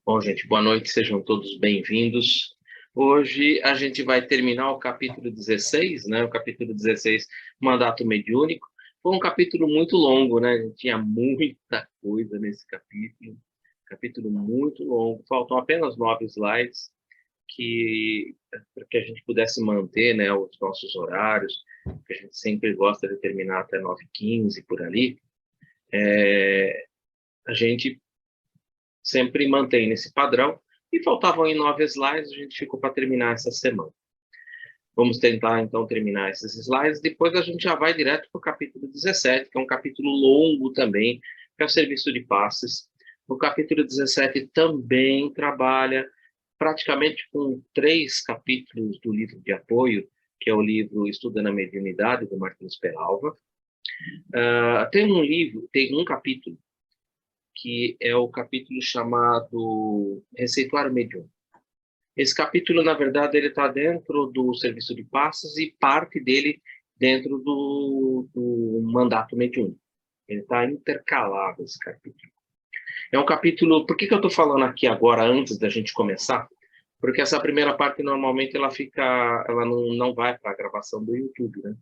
Bom, gente, boa noite, sejam todos bem-vindos. Hoje a gente vai terminar o capítulo 16, né? O capítulo 16, Mandato Mediúnico. Foi um capítulo muito longo, né? A gente tinha muita coisa nesse capítulo muito longo. Faltam apenas 9 slides para que a gente pudesse manter, né, os nossos horários, que a gente sempre gosta de terminar até 9h15, por ali. A gente sempre mantém nesse padrão, e faltavam aí 9 slides, a gente ficou para terminar essa semana. Vamos tentar, então, terminar esses slides, depois a gente já vai direto para o capítulo 17, que é um capítulo longo também, que é o serviço de passes. O capítulo 17 também trabalha praticamente com 3 capítulos do livro de apoio, que é o livro Estudando a Mediunidade, do Martins Peralva. Tem um capítulo que é o capítulo chamado Receituário Mediúnico. Esse capítulo, na verdade, ele está dentro do serviço de passes e parte dele dentro do mandato mediúnico. Ele está intercalado, esse capítulo. É um capítulo... Por que eu estou falando aqui agora, antes da gente começar? Porque essa primeira parte, normalmente, ela não vai para a gravação do YouTube, né?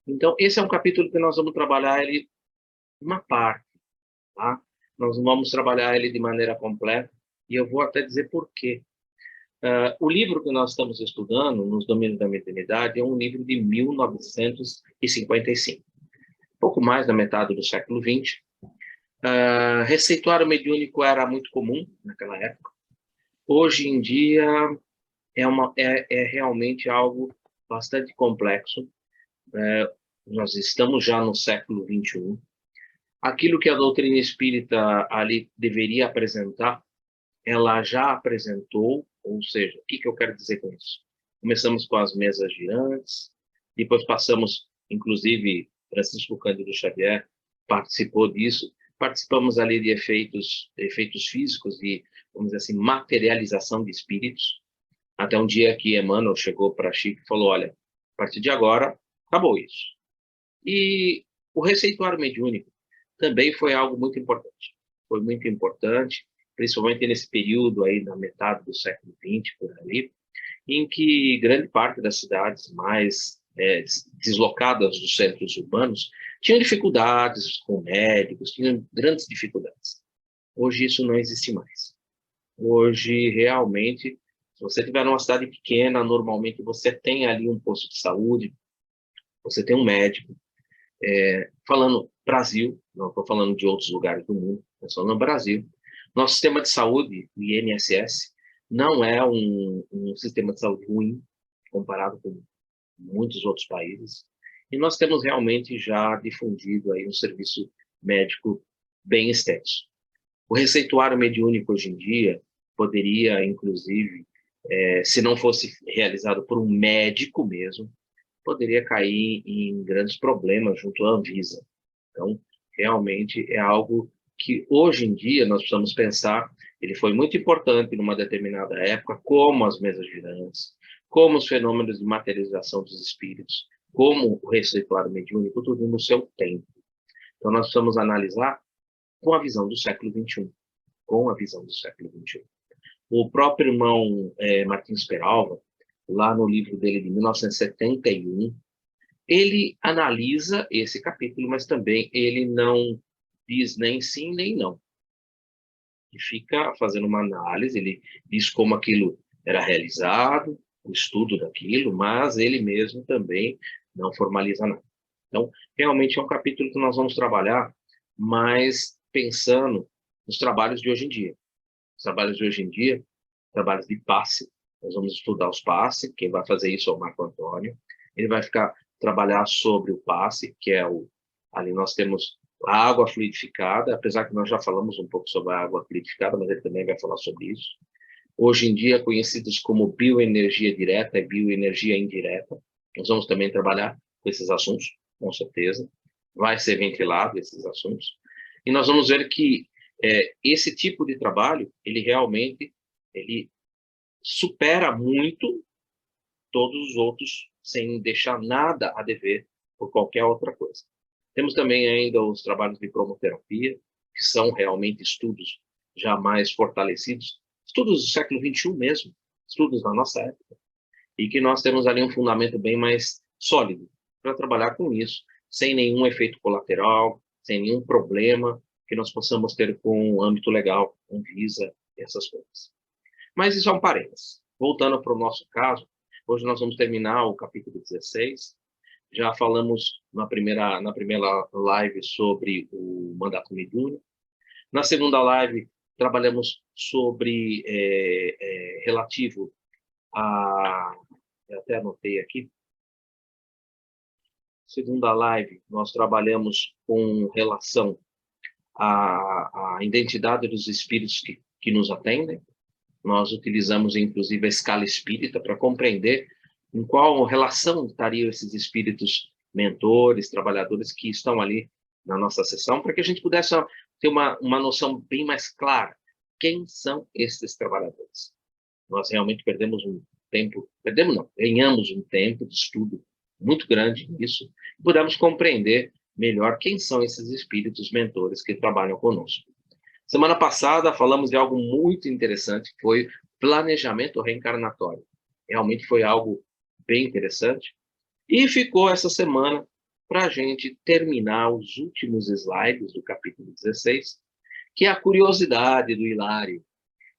Então, esse é um capítulo que nós vamos trabalhar ele uma parte, tá? Nós vamos trabalhar ele de maneira completa, e eu vou até dizer por quê. O livro que nós estamos estudando, Nos Domínios da Mediunidade, é um livro de 1955, pouco mais da metade do século XX. Receituário mediúnico era muito comum naquela época. Hoje em dia é realmente algo bastante complexo. Nós estamos já no século XXI. Aquilo que a doutrina espírita ali deveria apresentar, ela já apresentou, ou seja, o que eu quero dizer com isso? Começamos com as mesas girantes, depois passamos, inclusive, Francisco Cândido Xavier participou disso, participamos ali de efeitos físicos, de, vamos dizer assim, materialização de espíritos, até um dia que Emmanuel chegou para Chico e falou, olha, a partir de agora, acabou isso. E o receituário mediúnico também foi algo muito importante. Foi muito importante, principalmente nesse período aí da metade do século XX, por ali, em que grande parte das cidades mais deslocadas dos centros urbanos tinham dificuldades com médicos, tinham grandes dificuldades. Hoje isso não existe mais. Hoje, realmente, se você estiver numa cidade pequena, normalmente você tem ali um posto de saúde, você tem um médico. Falando Brasil, não estou falando de outros lugares do mundo, estou falando no Brasil. Nosso sistema de saúde, o INSS, não é um sistema de saúde ruim, comparado com muitos outros países. E nós temos realmente já difundido aí um serviço médico bem extenso. O receituário mediúnico hoje em dia poderia, inclusive, se não fosse realizado por um médico mesmo, poderia cair em grandes problemas junto à Anvisa. Então, realmente é algo que hoje em dia nós precisamos pensar. Ele foi muito importante numa determinada época, como as mesas girantes, como os fenômenos de materialização dos espíritos, como o receituário mediúnico, tudo no seu tempo. Então, nós precisamos analisar com a visão do século XXI, com a visão do século XXI. O próprio irmão Martins Peralva, lá no livro dele de 1971, ele analisa esse capítulo, mas também ele não diz nem sim nem não. Ele fica fazendo uma análise, ele diz como aquilo era realizado, o estudo daquilo, mas ele mesmo também não formaliza nada. Então, realmente é um capítulo que nós vamos trabalhar, mas pensando nos trabalhos de hoje em dia. Os trabalhos de hoje em dia, trabalhos de passe, nós vamos estudar os passes, quem vai fazer isso é o Marco Antônio. Ele vai trabalhar sobre o passe, que é ali nós temos a água fluidificada, apesar que nós já falamos um pouco sobre a água fluidificada, mas ele também vai falar sobre isso. Hoje em dia, conhecidos como bioenergia direta e bioenergia indireta. Nós vamos também trabalhar com esses assuntos, com certeza. Vai ser ventilado esses assuntos. E nós vamos ver que esse tipo de trabalho, ele realmente supera muito todos os outros, sem deixar nada a dever por qualquer outra coisa. Temos também ainda os trabalhos de cromoterapia, que são realmente estudos já mais fortalecidos, estudos do século XXI mesmo, estudos da nossa época, e que nós temos ali um fundamento bem mais sólido para trabalhar com isso, sem nenhum efeito colateral, sem nenhum problema que nós possamos ter com o âmbito legal, com Visa e essas coisas. Mas isso é um parênteses. Voltando para o nosso caso, hoje nós vamos terminar o capítulo 16. Já falamos na primeira live sobre o mandato mediúnico. Na segunda live, trabalhamos sobre relativo a... Eu até anotei aqui. Segunda live, nós trabalhamos com relação à identidade dos espíritos que nos atendem. Nós utilizamos, inclusive, a escala espírita para compreender em qual relação estariam esses espíritos mentores, trabalhadores que estão ali na nossa sessão, para que a gente pudesse ter uma noção bem mais clara. Quem são esses trabalhadores? Nós realmente ganhamos um tempo de estudo muito grande nisso, e pudemos compreender melhor quem são esses espíritos mentores que trabalham conosco. Semana passada falamos de algo muito interessante, que foi planejamento reencarnatório. Realmente foi algo bem interessante. E ficou essa semana para a gente terminar os últimos slides do capítulo 16, que é a curiosidade do Hilário.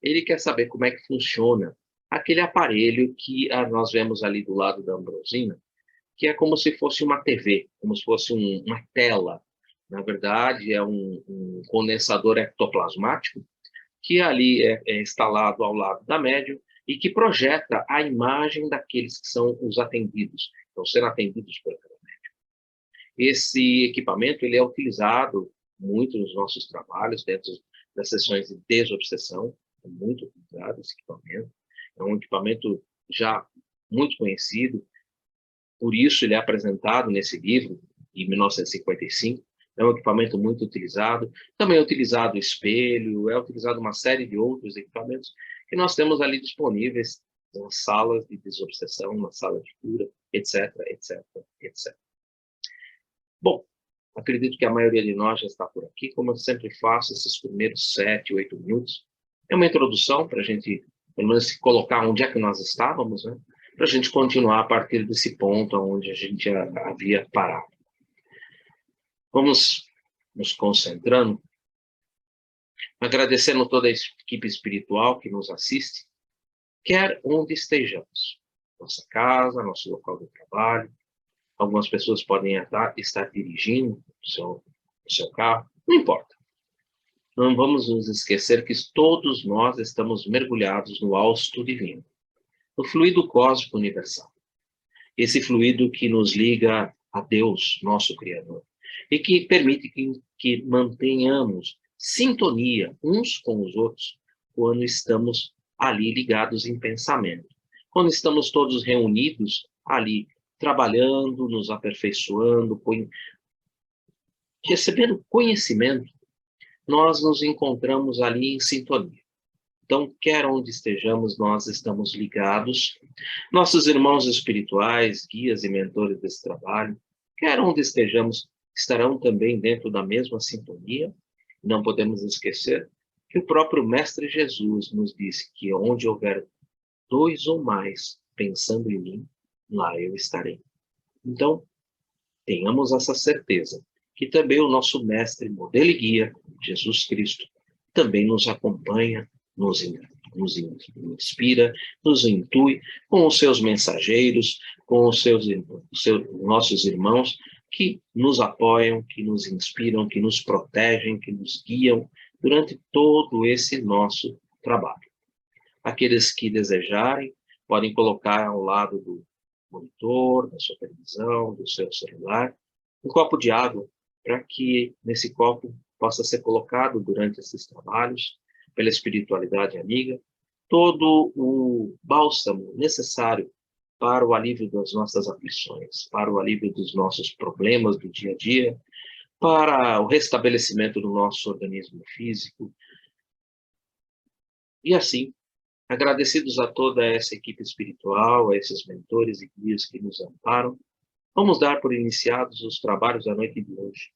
Ele quer saber como é que funciona aquele aparelho que nós vemos ali do lado da Ambrosina, que é como se fosse uma TV, como se fosse uma tela. Na verdade, é um condensador ectoplasmático que ali é instalado ao lado da médium e que projeta a imagem daqueles que são os atendidos, estão sendo atendidos por aquela médium. Esse equipamento ele é utilizado muito nos nossos trabalhos, dentro das sessões de desobsessão, é muito utilizado esse equipamento. É um equipamento já muito conhecido, por isso ele é apresentado nesse livro, em 1955, é um equipamento muito utilizado. Também é utilizado o espelho, é utilizado uma série de outros equipamentos que nós temos ali disponíveis nas salas de desobsessão, na sala de cura, etc, etc, etc. Bom, acredito que a maioria de nós já está por aqui. Como eu sempre faço, esses primeiros 7, 8 minutos, é uma introdução para a gente, pelo menos, se colocar onde é que nós estávamos, né? Para a gente continuar a partir desse ponto onde a gente havia parado. Vamos nos concentrando, agradecendo toda a equipe espiritual que nos assiste, quer onde estejamos. Nossa casa, nosso local de trabalho. Algumas pessoas podem estar dirigindo o seu carro, não importa. Não vamos nos esquecer que todos nós estamos mergulhados no hausto divino, no fluido cósmico universal. Esse fluido que nos liga a Deus, nosso Criador, e que permite que mantenhamos sintonia uns com os outros quando estamos ali ligados em pensamento. Quando estamos todos reunidos ali, trabalhando, nos aperfeiçoando, recebendo conhecimento, nós nos encontramos ali em sintonia. Então, quer onde estejamos, nós estamos ligados. Nossos irmãos espirituais, guias e mentores desse trabalho, quer onde estejamos, estarão também dentro da mesma sintonia. Não podemos esquecer que o próprio Mestre Jesus nos disse que onde houver 2 ou mais pensando em mim, lá eu estarei. Então, tenhamos essa certeza que também o nosso Mestre, modelo e guia, Jesus Cristo, também nos acompanha, nos inspira, nos intui com os seus mensageiros, com os nossos irmãos que nos apoiam, que nos inspiram, que nos protegem, que nos guiam durante todo esse nosso trabalho. Aqueles que desejarem podem colocar ao lado do monitor, da sua televisão, do seu celular, um copo de água, para que nesse copo possa ser colocado durante esses trabalhos, pela espiritualidade amiga, todo o bálsamo necessário para o alívio das nossas aflições, para o alívio dos nossos problemas do dia a dia, para o restabelecimento do nosso organismo físico. E assim, agradecidos a toda essa equipe espiritual, a esses mentores e guias que nos amparam, vamos dar por iniciados os trabalhos da noite de hoje,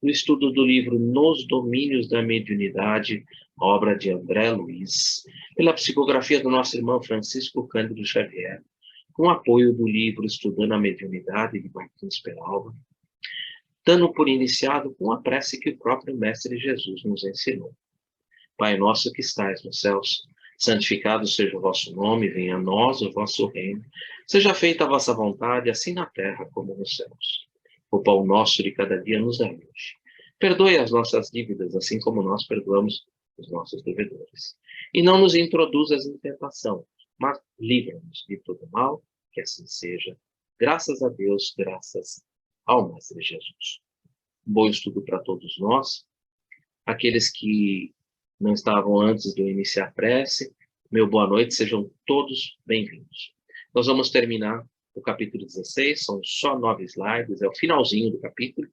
no estudo do livro Nos Domínios da Mediunidade, obra de André Luiz, pela psicografia do nosso irmão Francisco Cândido Xavier, com apoio do livro Estudando a Mediunidade, de Martins Peralva, dando por iniciado com a prece que o próprio Mestre Jesus nos ensinou. Pai nosso que estais nos céus, santificado seja o vosso nome, venha a nós o vosso reino, seja feita a vossa vontade, assim na terra como nos céus. O pão nosso de cada dia nos dai hoje. Perdoe as nossas dívidas, assim como nós perdoamos os nossos devedores. E não nos introduzas em tentação, mas livra-nos de todo mal, que assim seja. Graças a Deus, graças ao Mestre Jesus. Bom estudo para todos nós. Aqueles que não estavam antes de eu iniciar a prece, meu boa noite, sejam todos bem-vindos. Nós vamos terminar o capítulo 16, são só 9 slides, é o finalzinho do capítulo.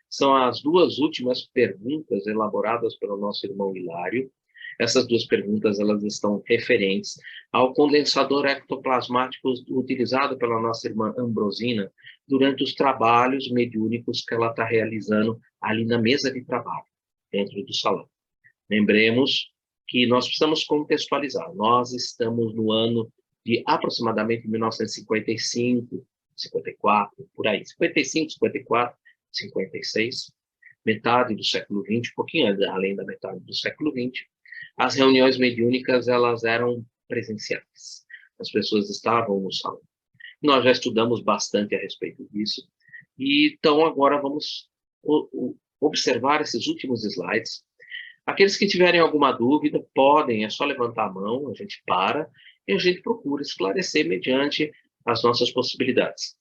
São as duas últimas perguntas elaboradas pelo nosso irmão Hilário. Essas duas perguntas elas estão referentes ao condensador ectoplasmático utilizado pela nossa irmã Ambrosina durante os trabalhos mediúnicos que ela está realizando ali na mesa de trabalho, dentro do salão. Lembremos que nós precisamos contextualizar. Nós estamos no ano de aproximadamente 1955, 54, por aí. 55, 54, 56, metade do século XX, um pouquinho além da metade do século XX. As reuniões mediúnicas, elas eram presenciais. As pessoas estavam no salão. Nós já estudamos bastante a respeito disso. E, então, agora vamos observar esses últimos slides. Aqueles que tiverem alguma dúvida, podem, é só levantar a mão, a gente para e a gente procura esclarecer mediante as nossas possibilidades.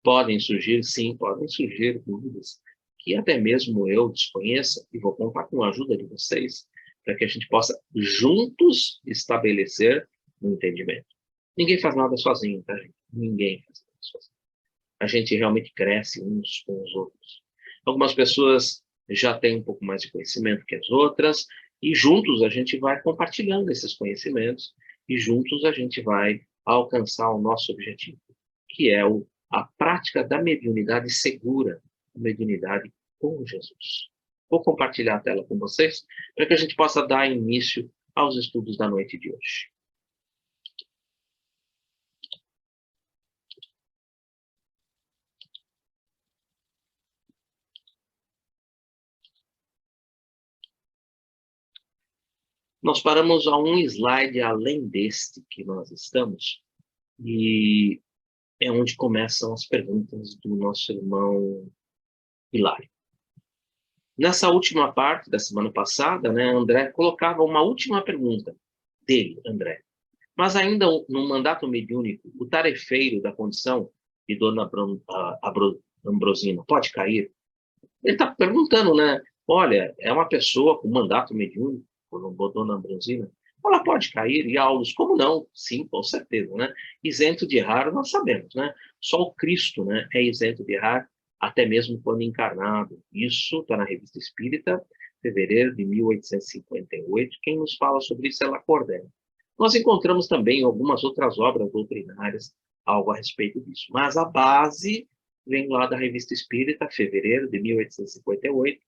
Podem surgir, sim, podem surgir dúvidas que até mesmo eu desconheça e vou contar com a ajuda de vocês para que a gente possa juntos estabelecer um entendimento. Ninguém faz nada sozinho, tá, gente? Ninguém faz nada sozinho. A gente realmente cresce uns com os outros. Algumas pessoas já têm um pouco mais de conhecimento que as outras, e juntos a gente vai compartilhando esses conhecimentos, e juntos a gente vai alcançar o nosso objetivo, que é a prática da mediunidade segura, a mediunidade com Jesus. Vou compartilhar a tela com vocês, para que a gente possa dar início aos estudos da noite de hoje. Nós paramos a um slide além deste que nós estamos, e é onde começam as perguntas do nosso irmão Hilário. Nessa última parte da semana passada, né, André colocava uma última pergunta dele, André. Mas ainda no mandato mediúnico, o tarefeiro da condição de Dona Ambrosina pode cair? Ele está perguntando, né? Olha, é uma pessoa com mandato mediúnico, Dona Ambrosina, ela pode cair e aulos, como não? Sim, com certeza, né? Isento de errar, nós sabemos, né? Só o Cristo, né, é isento de errar, até mesmo quando encarnado. Isso está na Revista Espírita, fevereiro de 1858. Quem nos fala sobre isso é Lacordaire. Nós encontramos também algumas outras obras doutrinárias, algo a respeito disso. Mas a base vem lá da Revista Espírita, fevereiro de 1858,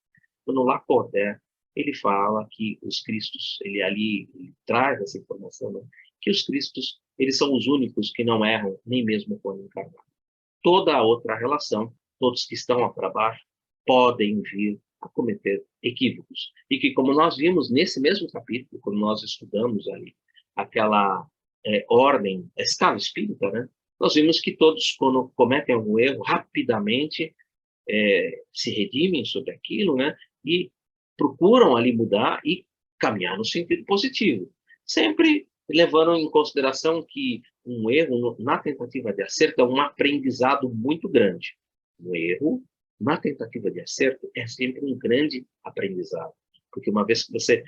quando Lacordaire ele fala que os Cristos, ele traz essa informação, né? Que os Cristos, eles são os únicos que não erram, nem mesmo quando encarnados. Toda a outra relação, todos que estão para baixo, podem vir a cometer equívocos. E que, como nós vimos nesse mesmo capítulo, quando nós estudamos ali aquela ordem, a escala espírita, né? Nós vimos que todos, quando cometem algum erro, rapidamente se redimem sobre aquilo, né? E procuram ali mudar e caminhar no sentido positivo. Sempre levando em consideração que um erro na tentativa de acerto é um aprendizado muito grande. Um erro na tentativa de acerto é sempre um grande aprendizado. Porque uma vez que você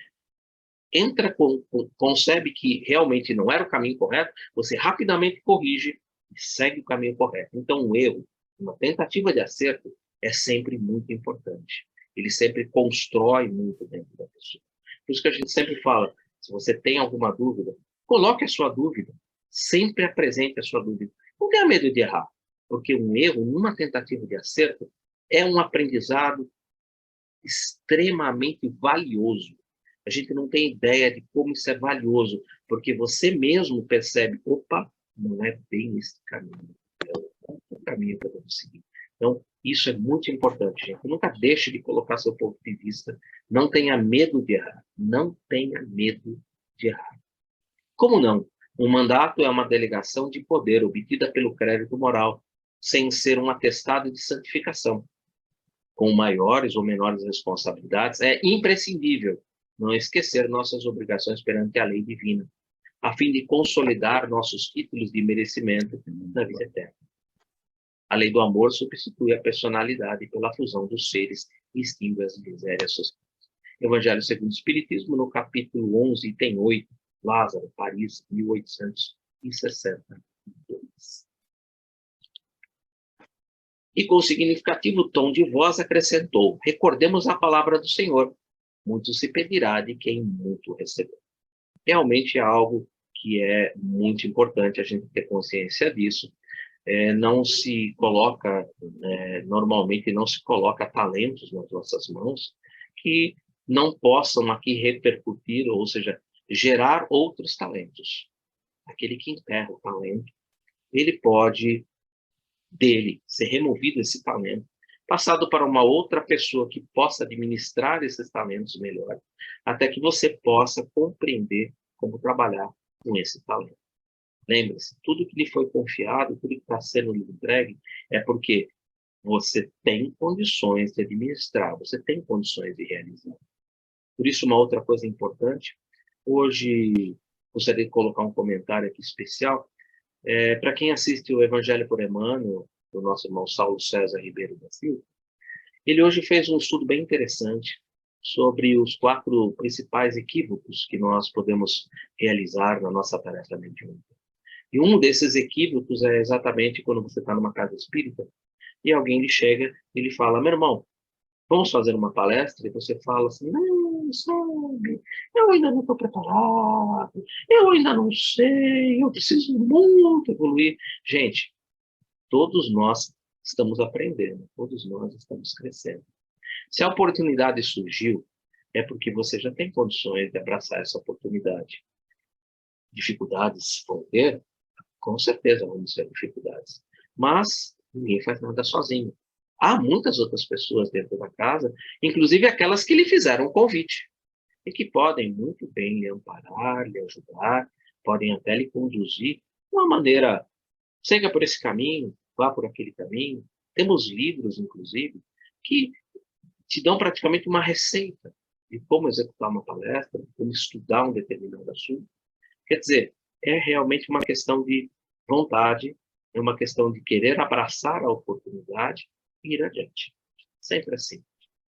concebe que realmente não era o caminho correto, você rapidamente corrige e segue o caminho correto. Então, um erro, uma tentativa de acerto, é sempre muito importante. Ele sempre constrói muito dentro da pessoa. Por isso que a gente sempre fala, se você tem alguma dúvida, coloque a sua dúvida, sempre apresente a sua dúvida. Não tenha medo de errar, porque um erro, numa tentativa de acerto, é um aprendizado extremamente valioso. A gente não tem ideia de como isso é valioso, porque você mesmo percebe, opa, não é bem esse caminho, é o caminho que eu devo seguir. Então, isso é muito importante, gente. Nunca deixe de colocar seu ponto de vista. Não tenha medo de errar. Não tenha medo de errar. Como não? Um mandato é uma delegação de poder obtida pelo crédito moral, sem ser um atestado de santificação. Com maiores ou menores responsabilidades, é imprescindível não esquecer nossas obrigações perante a lei divina, a fim de consolidar nossos títulos de merecimento na vida eterna. A lei do amor substitui a personalidade pela fusão dos seres e extingue as misérias sociais. Evangelho segundo o Espiritismo, no capítulo 11, item 8, Lázaro, Paris, 1862. E com significativo tom de voz acrescentou, recordemos a palavra do Senhor, muito se pedirá de quem muito recebeu. Realmente é algo que é muito importante a gente ter consciência disso. Não se coloca, normalmente não se coloca talentos nas nossas mãos que não possam aqui repercutir, ou seja, gerar outros talentos. Aquele que enterra o talento, ele pode, dele, ser removido esse talento, passado para uma outra pessoa que possa administrar esses talentos melhor, até que você possa compreender como trabalhar com esse talento. Lembre-se, tudo que lhe foi confiado, tudo que está sendo lhe entregue, é porque você tem condições de administrar, você tem condições de realizar. Por isso, uma outra coisa importante, hoje gostaria de colocar um comentário aqui especial, para quem assiste o Evangelho por Emmanuel, do nosso irmão Saulo César Ribeiro da Silva, ele hoje fez um estudo bem interessante sobre os 4 principais equívocos que nós podemos realizar na nossa tarefa mediúnica. E um desses equívocos é exatamente quando você está numa casa espírita e alguém lhe chega e lhe fala, meu irmão, vamos fazer uma palestra? E você fala assim, não, sabe, eu ainda não estou preparado, eu ainda não sei, eu preciso muito evoluir. Gente, todos nós estamos aprendendo, todos nós estamos crescendo. Se a oportunidade surgiu, é porque você já tem condições de abraçar essa oportunidade. Dificuldades vão ter? Com certeza vamos ter dificuldades. Mas ninguém faz nada sozinho. Há muitas outras pessoas dentro da casa, inclusive aquelas que lhe fizeram o convite, e que podem muito bem lhe amparar, lhe ajudar, podem até lhe conduzir de uma maneira, siga por esse caminho, vá por aquele caminho. Temos livros, inclusive, que te dão praticamente uma receita de como executar uma palestra, como estudar um determinado assunto. Quer dizer, é realmente uma questão de vontade, é uma questão de querer abraçar a oportunidade e ir adiante. Sempre assim.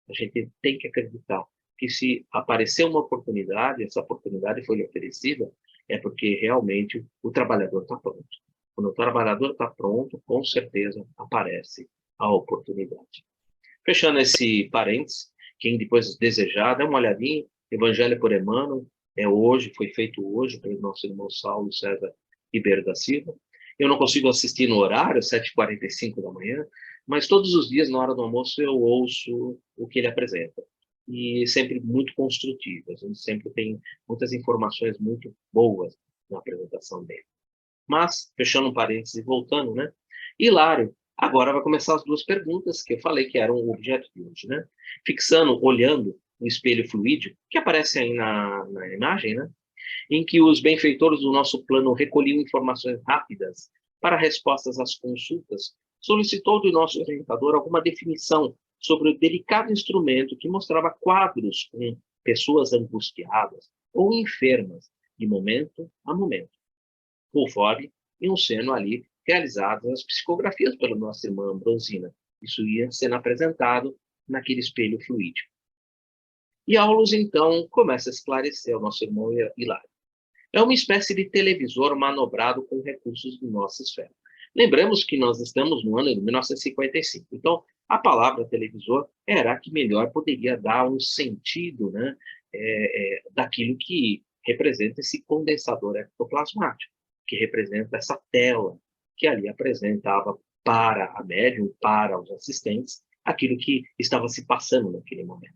A gente tem que acreditar que se aparecer uma oportunidade, essa oportunidade foi lhe oferecida, é porque realmente o trabalhador está pronto. Quando o trabalhador está pronto, com certeza aparece a oportunidade. Fechando esse parênteses, quem depois desejar, dá uma olhadinha, Evangelho por Emmanuel, hoje, foi feito hoje pelo nosso irmão Saulo César Ribeiro da Silva. Eu não consigo assistir no horário, 7h45 da manhã, mas todos os dias, na hora do almoço, eu ouço o que ele apresenta. E sempre muito construtivo, a gente sempre tem muitas informações muito boas na apresentação dele. Mas, fechando um parênteses e voltando, né? Hilário, agora vai começar as 2 perguntas que eu falei que eram o objeto de hoje, né? Fixando, olhando o espelho fluídico, que aparece aí na imagem, né? Em que os benfeitores do nosso plano recolhiam informações rápidas para respostas às consultas, solicitou do nosso orientador alguma definição sobre o delicado instrumento que mostrava quadros com pessoas angustiadas ou enfermas, de momento a momento, conforme iam sendo ali realizadas as psicografias pela nossa irmã Ambrosina. Isso ia sendo apresentado naquele espelho fluídico. E Aulus, então, começa a esclarecer ao nosso irmão Hilário. É uma espécie de televisor manobrado com recursos de nossa esfera. Lembramos que nós estamos no ano de 1955. Então, a palavra televisor era a que melhor poderia dar um sentido, né, daquilo que representa esse condensador ectoplasmático, que representa essa tela que ali apresentava para a médium, para os assistentes, aquilo que estava se passando naquele momento.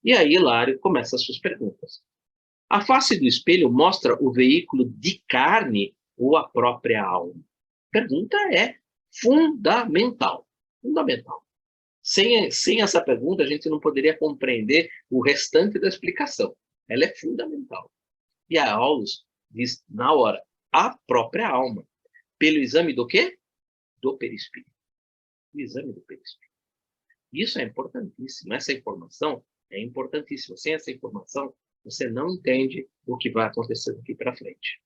E aí, Hilário, começa as suas perguntas. A face do espelho mostra o veículo de carne ou a própria alma? A pergunta é fundamental. Fundamental. Sem essa pergunta, a gente não poderia compreender o restante da explicação. Ela é fundamental. E a Aulus diz, na hora, a própria alma. Pelo exame do quê? Do perispírito. O exame do perispírito. Isso é importantíssimo. Essa informação é importantíssima. Sem essa informação, você não entende o que vai acontecer daqui para frente.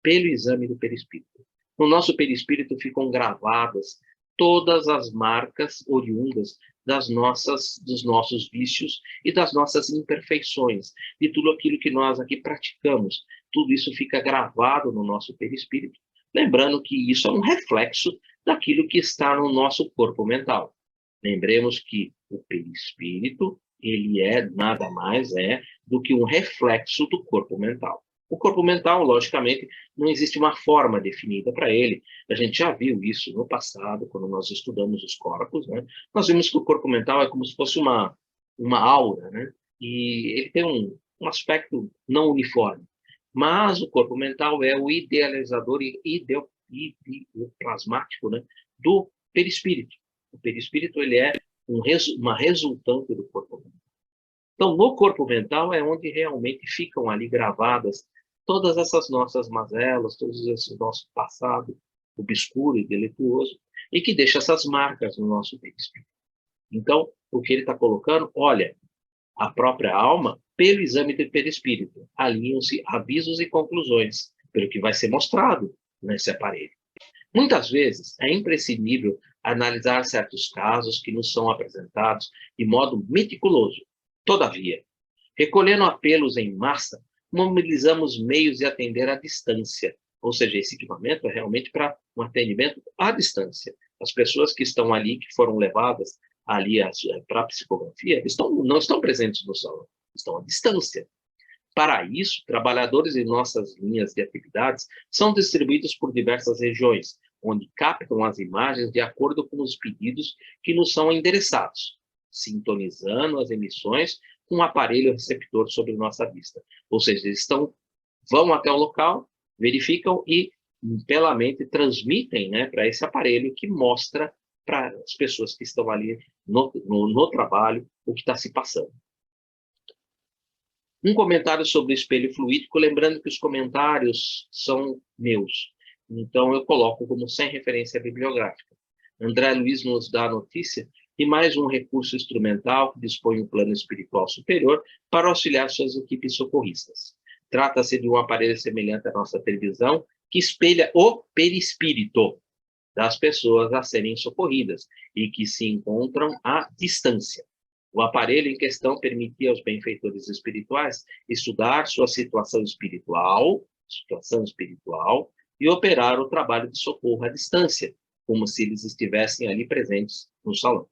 Pelo exame do perispírito. No nosso perispírito ficam gravadas todas as marcas oriundas dos nossos vícios e das nossas imperfeições, de tudo aquilo que nós aqui praticamos. Tudo isso fica gravado no nosso perispírito. Lembrando que isso é um reflexo daquilo que está no nosso corpo mental. Lembremos que o perispírito, ele é nada mais do que um reflexo do corpo mental. O corpo mental, logicamente, não existe uma forma definida para ele. A gente já viu isso no passado, quando nós estudamos os corpos, né? Nós vimos que o corpo mental é como se fosse uma aura, né? E ele tem um aspecto não uniforme. Mas o corpo mental é o idealizador e o plasmático, né, do perispírito. O perispírito ele é uma resultante do corpo mental. Então, no corpo mental é onde realmente ficam ali gravadas todas essas nossas mazelas, todos esse nosso passado obscuro e delituoso, e que deixa essas marcas no nosso perispírito. Então, o que ele está colocando, olha, a própria alma, pelo exame do perispírito, alinham-se avisos e conclusões, pelo que vai ser mostrado nesse aparelho. Muitas vezes é imprescindível analisar certos casos que nos são apresentados de modo meticuloso. Todavia, recolhendo apelos em massa, mobilizamos meios de atender à distância. Ou seja, esse equipamento é realmente para um atendimento à distância. As pessoas que estão ali, que foram levadas ali para a psicografia, não estão presentes no salão, estão à distância. Para isso, trabalhadores em nossas linhas de atividades são distribuídos por diversas regiões, onde captam as imagens de acordo com os pedidos que nos são endereçados, sintonizando as emissões com um aparelho receptor sobre nossa vista. Ou seja, eles vão até o local, verificam e, pela mente, transmitem, né, para esse aparelho que mostra para as pessoas que estão ali no trabalho o que está se passando. Um comentário sobre o espelho fluídico, lembrando que os comentários são meus. Então, eu coloco como sem referência bibliográfica. André Luiz nos dá a notícia de mais um recurso instrumental que dispõe um plano espiritual superior para auxiliar suas equipes socorristas. Trata-se de um aparelho semelhante à nossa televisão, que espelha o perispírito das pessoas a serem socorridas e que se encontram à distância. O aparelho em questão permitia aos benfeitores espirituais estudar sua situação espiritual e operar o trabalho de socorro à distância, como se eles estivessem ali presentes no salão.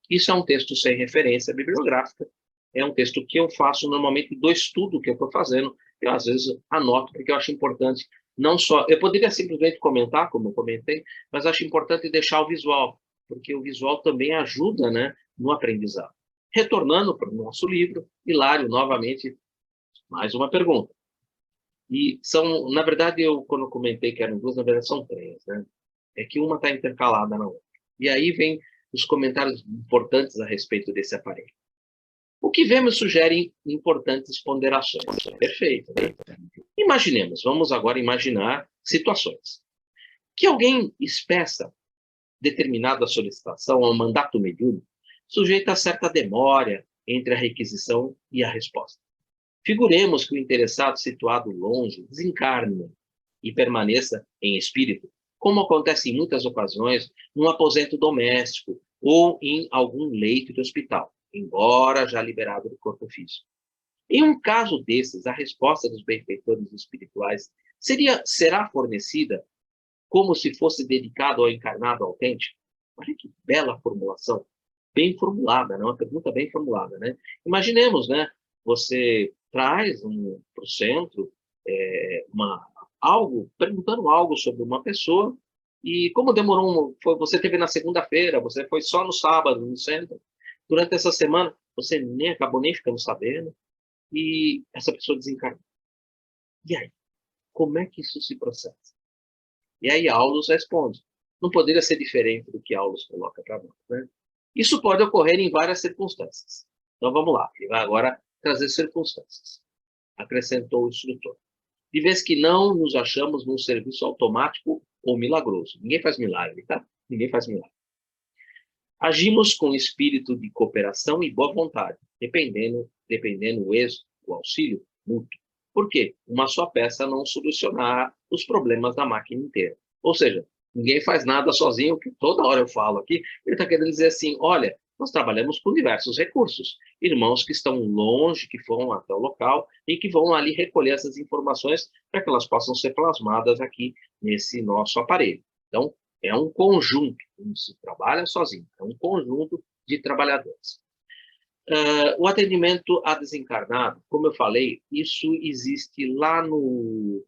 Isso é um texto sem referência bibliográfica, é um texto que eu faço normalmente do estudo que eu estou fazendo, eu às vezes anoto, porque eu acho importante, não só, eu poderia simplesmente comentar, como eu comentei, mas acho importante deixar o visual, porque o visual também ajuda, né, no aprendizado. Retornando para o nosso livro, Hilário, novamente, mais uma pergunta. E são, na verdade, quando eu comentei que eram duas, na verdade são três, né? É que uma está intercalada na outra. E aí vem os comentários importantes a respeito desse aparelho. O que vemos sugere importantes ponderações. Perfeito, né? Imaginemos, vamos agora imaginar situações. Que alguém expressa determinada solicitação ao mandato mediúnico sujeita a certa demora entre a requisição e a resposta. Figuremos que o interessado situado longe desencarne e permaneça em espírito, como acontece em muitas ocasiões num aposento doméstico ou em algum leito de hospital, embora já liberado do corpo físico. Em um caso desses, a resposta dos benfeitores espirituais será fornecida como se fosse dedicado ao encarnado autêntico? Olha que bela formulação, bem formulada, né? Uma pergunta bem formulada, né? Imaginemos, né? Você traz para o centro perguntando algo sobre uma pessoa e como você teve na segunda-feira, você foi só no sábado no centro, durante essa semana, você nem acabou nem ficando sabendo, e essa pessoa desencarnou. E aí? Como é que isso se processa? E aí Aulus responde. Não poderia ser diferente do que Aulus coloca para nós, né? Isso pode ocorrer em várias circunstâncias. Então vamos lá, ele vai agora trazer circunstâncias. Acrescentou o instrutor. De vez que não nos achamos num serviço automático ou milagroso. Ninguém faz milagre, tá? Ninguém faz milagre. Agimos com espírito de cooperação e boa vontade, dependendo o êxito, o auxílio mútuo. Por quê? Uma só peça não solucionará os problemas da máquina inteira. Ou seja, ninguém faz nada sozinho, que toda hora eu falo aqui, ele está querendo dizer assim, olha, nós trabalhamos com diversos recursos. Irmãos que estão longe, que foram até o local e que vão ali recolher essas informações para que elas possam ser plasmadas aqui nesse nosso aparelho. Então, é um conjunto, não se trabalha sozinho, é um conjunto de trabalhadores. O atendimento a desencarnado, como eu falei, isso existe lá no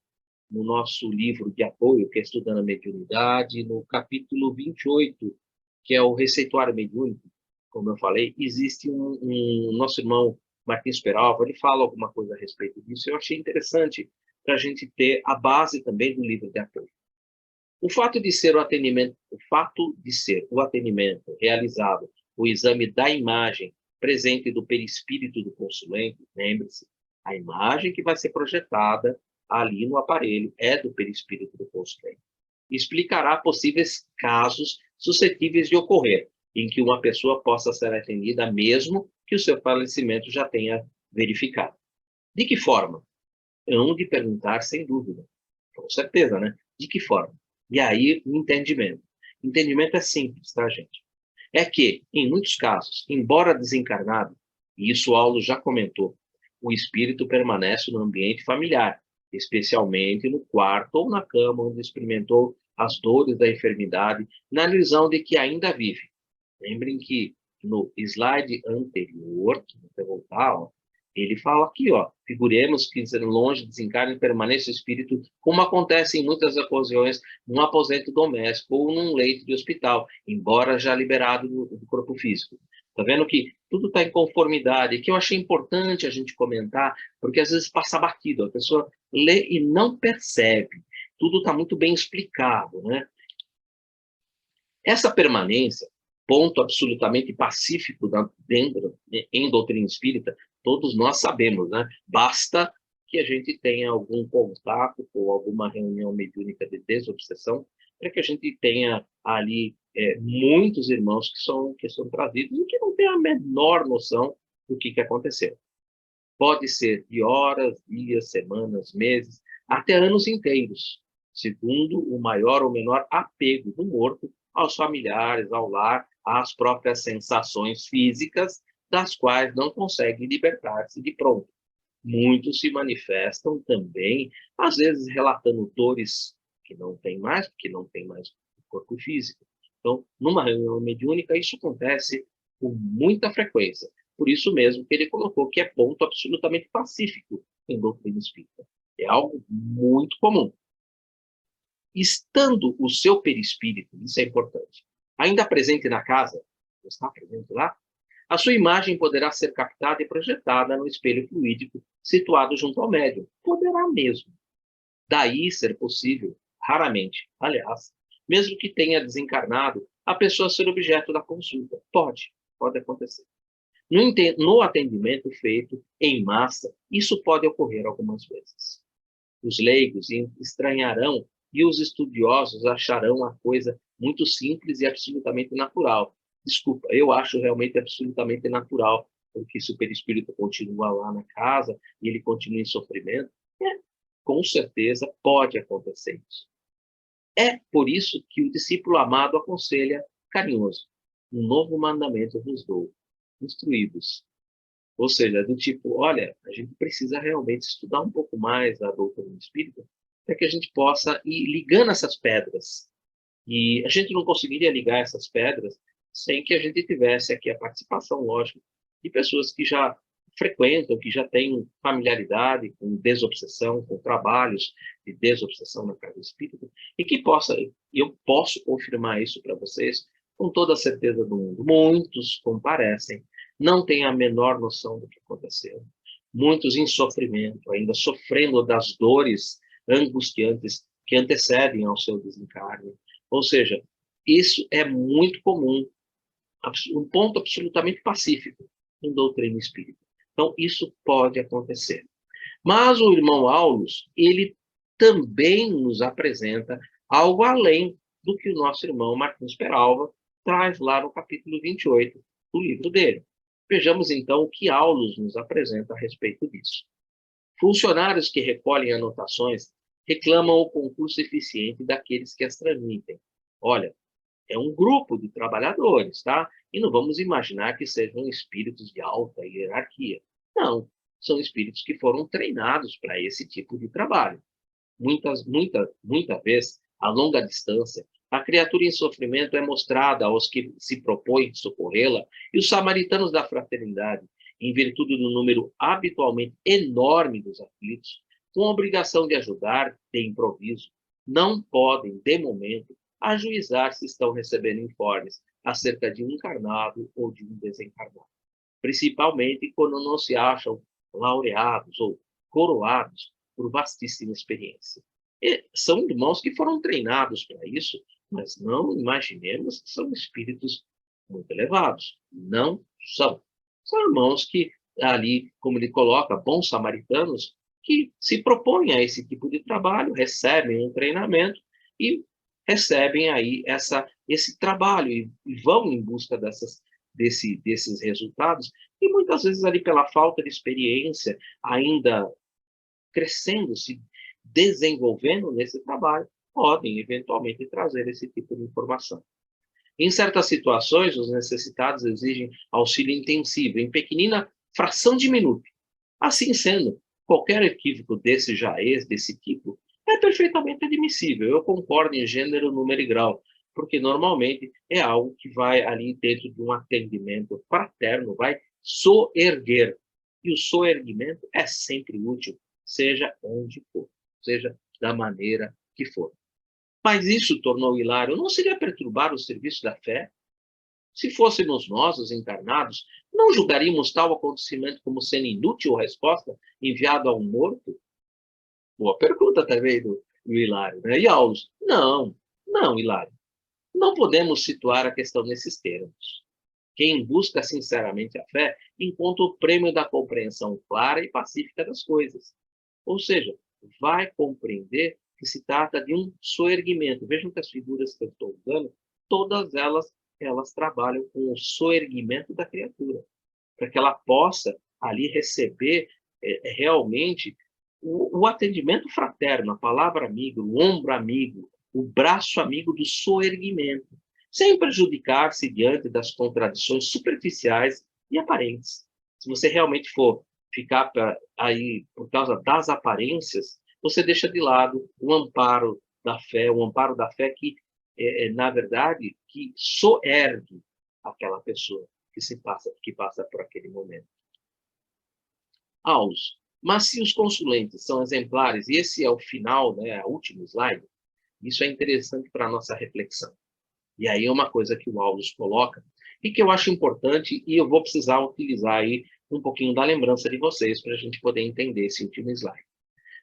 nosso livro de apoio, que é Estudando a Mediunidade, no capítulo 28, que é o Receituário Mediúnico, como eu falei, existe nosso irmão Martins Peralva, ele fala alguma coisa a respeito disso, eu achei interessante para a gente ter a base também do livro de apoio. O fato de ser o atendimento realizado, o exame da imagem presente do perispírito do consulente, lembre-se, a imagem que vai ser projetada ali no aparelho é do perispírito do consulente. Explicará possíveis casos suscetíveis de ocorrer, em que uma pessoa possa ser atendida mesmo que o seu falecimento já tenha verificado. De que forma? Hão de perguntar sem dúvida. Com certeza, né? De que forma? E aí, o entendimento. Entendimento é simples, tá, gente? É que, em muitos casos, embora desencarnado, e isso o Aulo já comentou, o espírito permanece no ambiente familiar, especialmente no quarto ou na cama onde experimentou as dores da enfermidade, na ilusão de que ainda vive. Lembrem que no slide anterior, que vou voltar, ó, ele fala aqui, ó, figuremos que longe desencarne permaneça o espírito, como acontece em muitas ocasiões num aposento doméstico ou num leito de hospital, embora já liberado do corpo físico. Tá vendo que tudo está em conformidade, que eu achei importante a gente comentar, porque às vezes passa batido, a pessoa lê e não percebe. Tudo está muito bem explicado, né? Essa permanência, ponto absolutamente pacífico dentro, em doutrina espírita, todos nós sabemos, né? Basta que a gente tenha algum contato ou alguma reunião mediúnica de desobsessão para que a gente tenha ali muitos irmãos que são trazidos e que não têm a menor noção do que aconteceu. Pode ser de horas, dias, semanas, meses, até anos inteiros, segundo o maior ou menor apego do morto aos familiares, ao lar, às próprias sensações físicas, das quais não consegue libertar-se de pronto. Muitos se manifestam também, às vezes relatando dores que não tem mais, porque não tem mais o corpo físico. Então, numa reunião mediúnica, isso acontece com muita frequência. Por isso mesmo que ele colocou que é ponto absolutamente pacífico em doutrina espírita. É algo muito comum. Estando o seu perispírito, isso é importante, ainda presente na casa, está presente lá, a sua imagem poderá ser captada e projetada no espelho fluídico situado junto ao médium. Poderá mesmo. Daí ser possível, raramente, aliás, mesmo que tenha desencarnado, a pessoa ser objeto da consulta. Pode acontecer. No atendimento feito em massa, isso pode ocorrer algumas vezes. Os leigos estranharão e os estudiosos acharão a coisa muito simples e absolutamente natural. Desculpa, eu acho realmente absolutamente natural, porque se o perispírito continua lá na casa e ele continua em sofrimento, com certeza pode acontecer isso. É por isso que o discípulo amado aconselha carinhoso: um novo mandamento vos dou, instruí-vos. Ou seja, do tipo, olha, a gente precisa realmente estudar um pouco mais a doutrina espírita para que a gente possa ir ligando essas pedras. E a gente não conseguiria ligar essas pedras sem que a gente tivesse aqui a participação, lógico, de pessoas que já frequentam, que já têm familiaridade com desobsessão, com trabalhos de desobsessão na casa espírita, e que eu posso confirmar isso para vocês com toda a certeza do mundo. Muitos comparecem não têm a menor noção do que aconteceu. Muitos em sofrimento, ainda sofrendo das dores angustiantes que antecedem ao seu desencarne. Ou seja, isso é muito comum, um ponto absolutamente pacífico em doutrina espírita. Então, isso pode acontecer. Mas o irmão Aulus, ele também nos apresenta algo além do que o nosso irmão Martins Peralva traz lá no capítulo 28 do livro dele. Vejamos, então, o que Aulus nos apresenta a respeito disso. Funcionários que recolhem anotações reclamam o concurso eficiente daqueles que as transmitem. Olha, é um grupo de trabalhadores, tá? E não vamos imaginar que sejam espíritos de alta hierarquia. Não, são espíritos que foram treinados para esse tipo de trabalho. Muita vez, a longa distância, a criatura em sofrimento é mostrada aos que se propõem socorrê-la, e os samaritanos da fraternidade, em virtude do número habitualmente enorme dos aflitos, com a obrigação de ajudar de improviso, não podem, de momento, ajuizar se estão recebendo informes acerca de um encarnado ou de um desencarnado, principalmente quando não se acham laureados ou coroados por vastíssima experiência. E são irmãos que foram treinados para isso, mas não imaginemos que são espíritos muito elevados. Não são. São irmãos que ali, como ele coloca, bons samaritanos, que se propõem a esse tipo de trabalho, recebem um treinamento e recebem aí esse trabalho e vão em busca desses resultados, e muitas vezes ali pela falta de experiência, ainda crescendo, se desenvolvendo nesse trabalho, podem eventualmente trazer esse tipo de informação. Em certas situações, os necessitados exigem auxílio intensivo, em pequenina fração de minuto. Assim sendo, qualquer equívoco desse tipo, é perfeitamente admissível. Eu concordo em gênero, número e grau, porque normalmente é algo que vai ali dentro de um atendimento fraterno, vai soerguer. E o soerguimento é sempre útil, seja onde for, seja da maneira que for. Mas isso, tornou hilário, não seria perturbar o serviço da fé? Se fôssemos nós, os encarnados, não julgaríamos tal acontecimento como sendo inútil resposta enviado a um morto? Boa pergunta também do Hilário, né? E Aulus? Não, Hilário. Não podemos situar a questão nesses termos. Quem busca sinceramente a fé encontra o prêmio da compreensão clara e pacífica das coisas. Ou seja, vai compreender que se trata de um soerguimento. Vejam que as figuras que eu estou usando, todas elas trabalham com o soerguimento da criatura, para que ela possa ali receber realmente o atendimento fraterno, a palavra amigo, o ombro amigo, o braço amigo do soerguimento, sem prejudicar-se diante das contradições superficiais e aparentes. Se você realmente for ficar aí por causa das aparências, você deixa de lado o amparo da fé que, na verdade, que soergue aquela pessoa que passa por aquele momento. Aulus. Mas se os consulentes são exemplares, e esse é o final, né, o último slide, isso é interessante para a nossa reflexão. E aí é uma coisa que o Aulus coloca, e que eu acho importante, e eu vou precisar utilizar aí um pouquinho da lembrança de vocês para a gente poder entender esse último slide.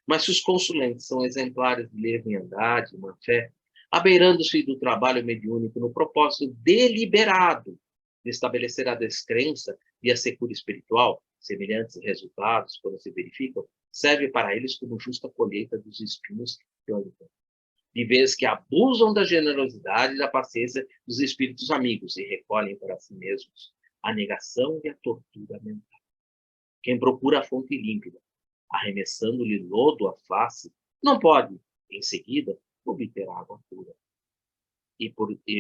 Mas se os consulentes são exemplares de leviandade, uma fé, abeirando-se do trabalho mediúnico no propósito deliberado de estabelecer a descrença e a secura espiritual, semelhantes resultados, quando se verificam, serve para eles como justa colheita dos espinhos que plantam, de vez que abusam da generosidade e da paciência dos espíritos amigos e recolhem para si mesmos a negação e a tortura mental. Quem procura a fonte límpida, arremessando-lhe lodo à face, não pode, em seguida, obter água pura. E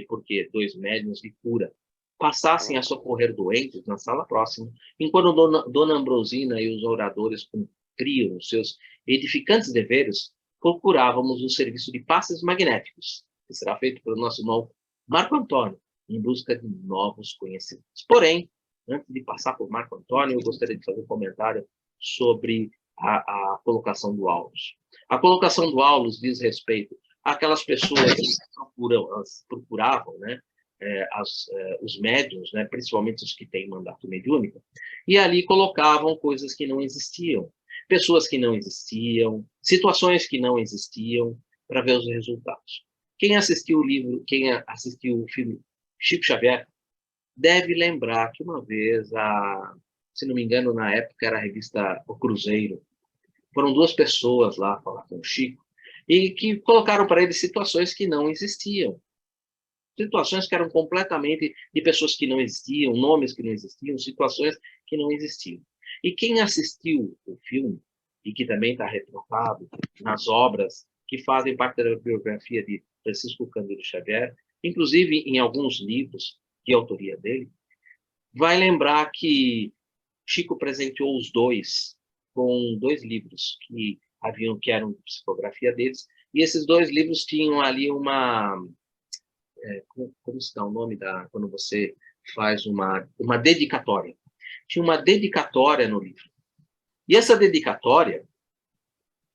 porque 2 médiuns de cura passassem a socorrer doentes na sala próxima, enquanto Dona Ambrosina e os oradores cumpriam os seus edificantes deveres, procurávamos o serviço de passes magnéticos, que será feito pelo nosso irmão Marco Antônio, em busca de novos conhecimentos. Porém, antes de passar por Marco Antônio, eu gostaria de fazer um comentário sobre a colocação do Aulus. A colocação do Aulus diz respeito àquelas pessoas que procuravam, né, os médiuns, né, principalmente os que têm mandato mediúnico, e ali colocavam coisas que não existiam, pessoas que não existiam, situações que não existiam, para ver os resultados. Quem assistiu o livro, quem assistiu o filme Chico Xavier, deve lembrar que uma vez, se não me engano, na época era a revista O Cruzeiro, foram duas pessoas lá falar com o Chico, e que colocaram para ele situações que não existiam. Situações que eram completamente de pessoas que não existiam, nomes que não existiam, situações que não existiam. E quem assistiu o filme, e que também está retratado nas obras que fazem parte da biografia de Francisco Cândido Xavier, inclusive em alguns livros de autoria dele, vai lembrar que Chico presenteou os dois com 2 livros que eram de psicografia deles, e esses 2 livros tinham ali como está o nome quando você faz uma dedicatória. Tinha uma dedicatória no livro. E essa dedicatória,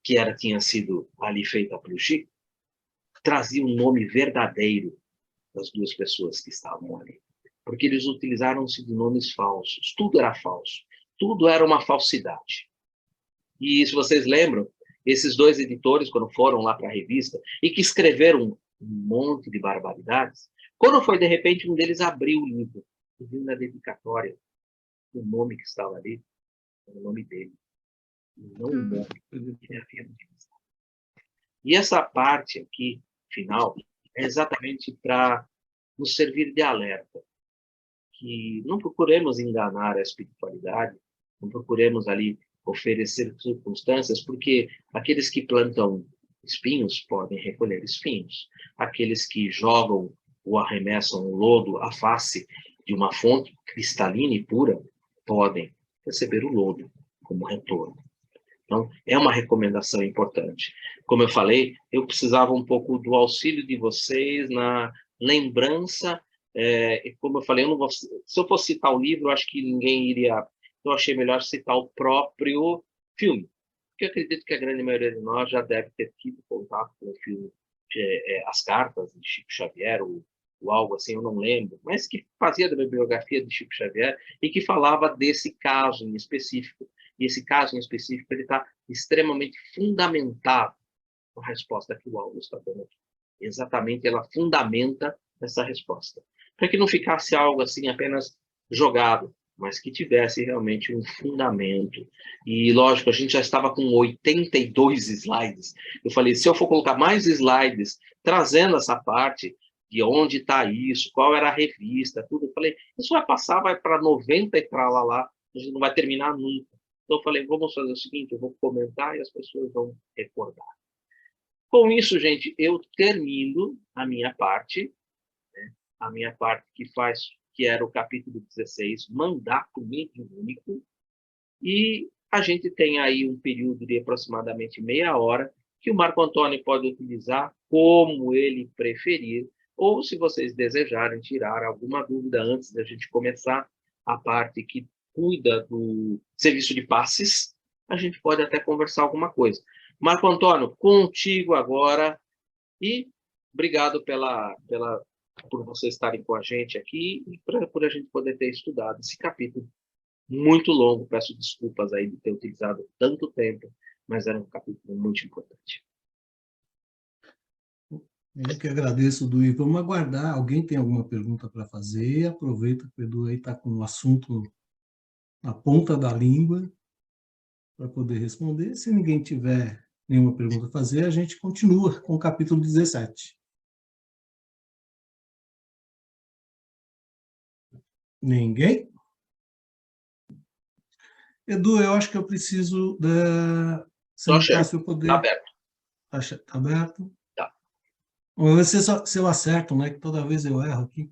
que tinha sido ali feita pelo Chico, trazia um nome verdadeiro das 2 pessoas que estavam ali. Porque eles utilizaram-se de nomes falsos. Tudo era falso. Tudo era uma falsidade. E se vocês lembram, esses 2 editores, quando foram lá para a revista, e que escreveram um monte de barbaridades, quando foi, de repente, um deles abriu o livro e viu na dedicatória o nome que estava ali, o nome dele, não o nome que ele havia utilizado. E essa parte aqui, final, é exatamente para nos servir de alerta, que não procuremos enganar a espiritualidade, não procuremos ali oferecer circunstâncias, porque aqueles que plantam espinhos podem recolher espinhos. Aqueles que jogam ou arremessam o lodo à face de uma fonte cristalina e pura podem receber o lodo como retorno. Então, é uma recomendação importante. Como eu falei, eu precisava um pouco do auxílio de vocês na lembrança. Como eu falei, se eu fosse citar o livro, eu acho que ninguém iria. Eu achei melhor citar o próprio filme, porque eu acredito que a grande maioria de nós já deve ter tido contato com o filme, As Cartas de Chico Xavier, ou algo assim, eu não lembro, mas que fazia da bibliografia de Chico Xavier e que falava desse caso em específico. E esse caso em específico ele está extremamente fundamentado com a resposta que o Aldo está dando aqui. Exatamente, ela fundamenta essa resposta. Para que não ficasse algo assim apenas jogado, mas que tivesse realmente um fundamento. E, lógico, a gente já estava com 82 slides. Eu falei, se eu for colocar mais slides, trazendo essa parte de onde está isso, qual era a revista, tudo, eu falei, isso vai passar, vai para 90 e para lá, a gente não vai terminar nunca. Então, eu falei, vamos fazer o seguinte, eu vou comentar e as pessoas vão recordar. Com isso, gente, eu termino a minha parte, né? A minha parte que era o capítulo 16, mandato mediúnico, e a gente tem aí um período de aproximadamente meia hora que o Marco Antônio pode utilizar como ele preferir, ou se vocês desejarem tirar alguma dúvida antes da gente começar a parte que cuida do serviço de passes, a gente pode até conversar alguma coisa. Marco Antônio, contigo agora, e obrigado por vocês estarem com a gente aqui e por a gente poder ter estudado esse capítulo muito longo. Peço desculpas aí de ter utilizado tanto tempo, mas era um capítulo muito importante. Eu que agradeço, Duí. Vamos aguardar. Alguém tem alguma pergunta para fazer? Aproveita que o Edu aí está com o assunto na ponta da língua para poder responder. Se ninguém tiver nenhuma pergunta a fazer, a gente continua com o capítulo 17. Ninguém? Edu, eu acho que eu preciso Estou achando. se eu poder. Está aberto. Está aberto? Tá. Vamos ver se eu acerto, né? Que toda vez eu erro aqui.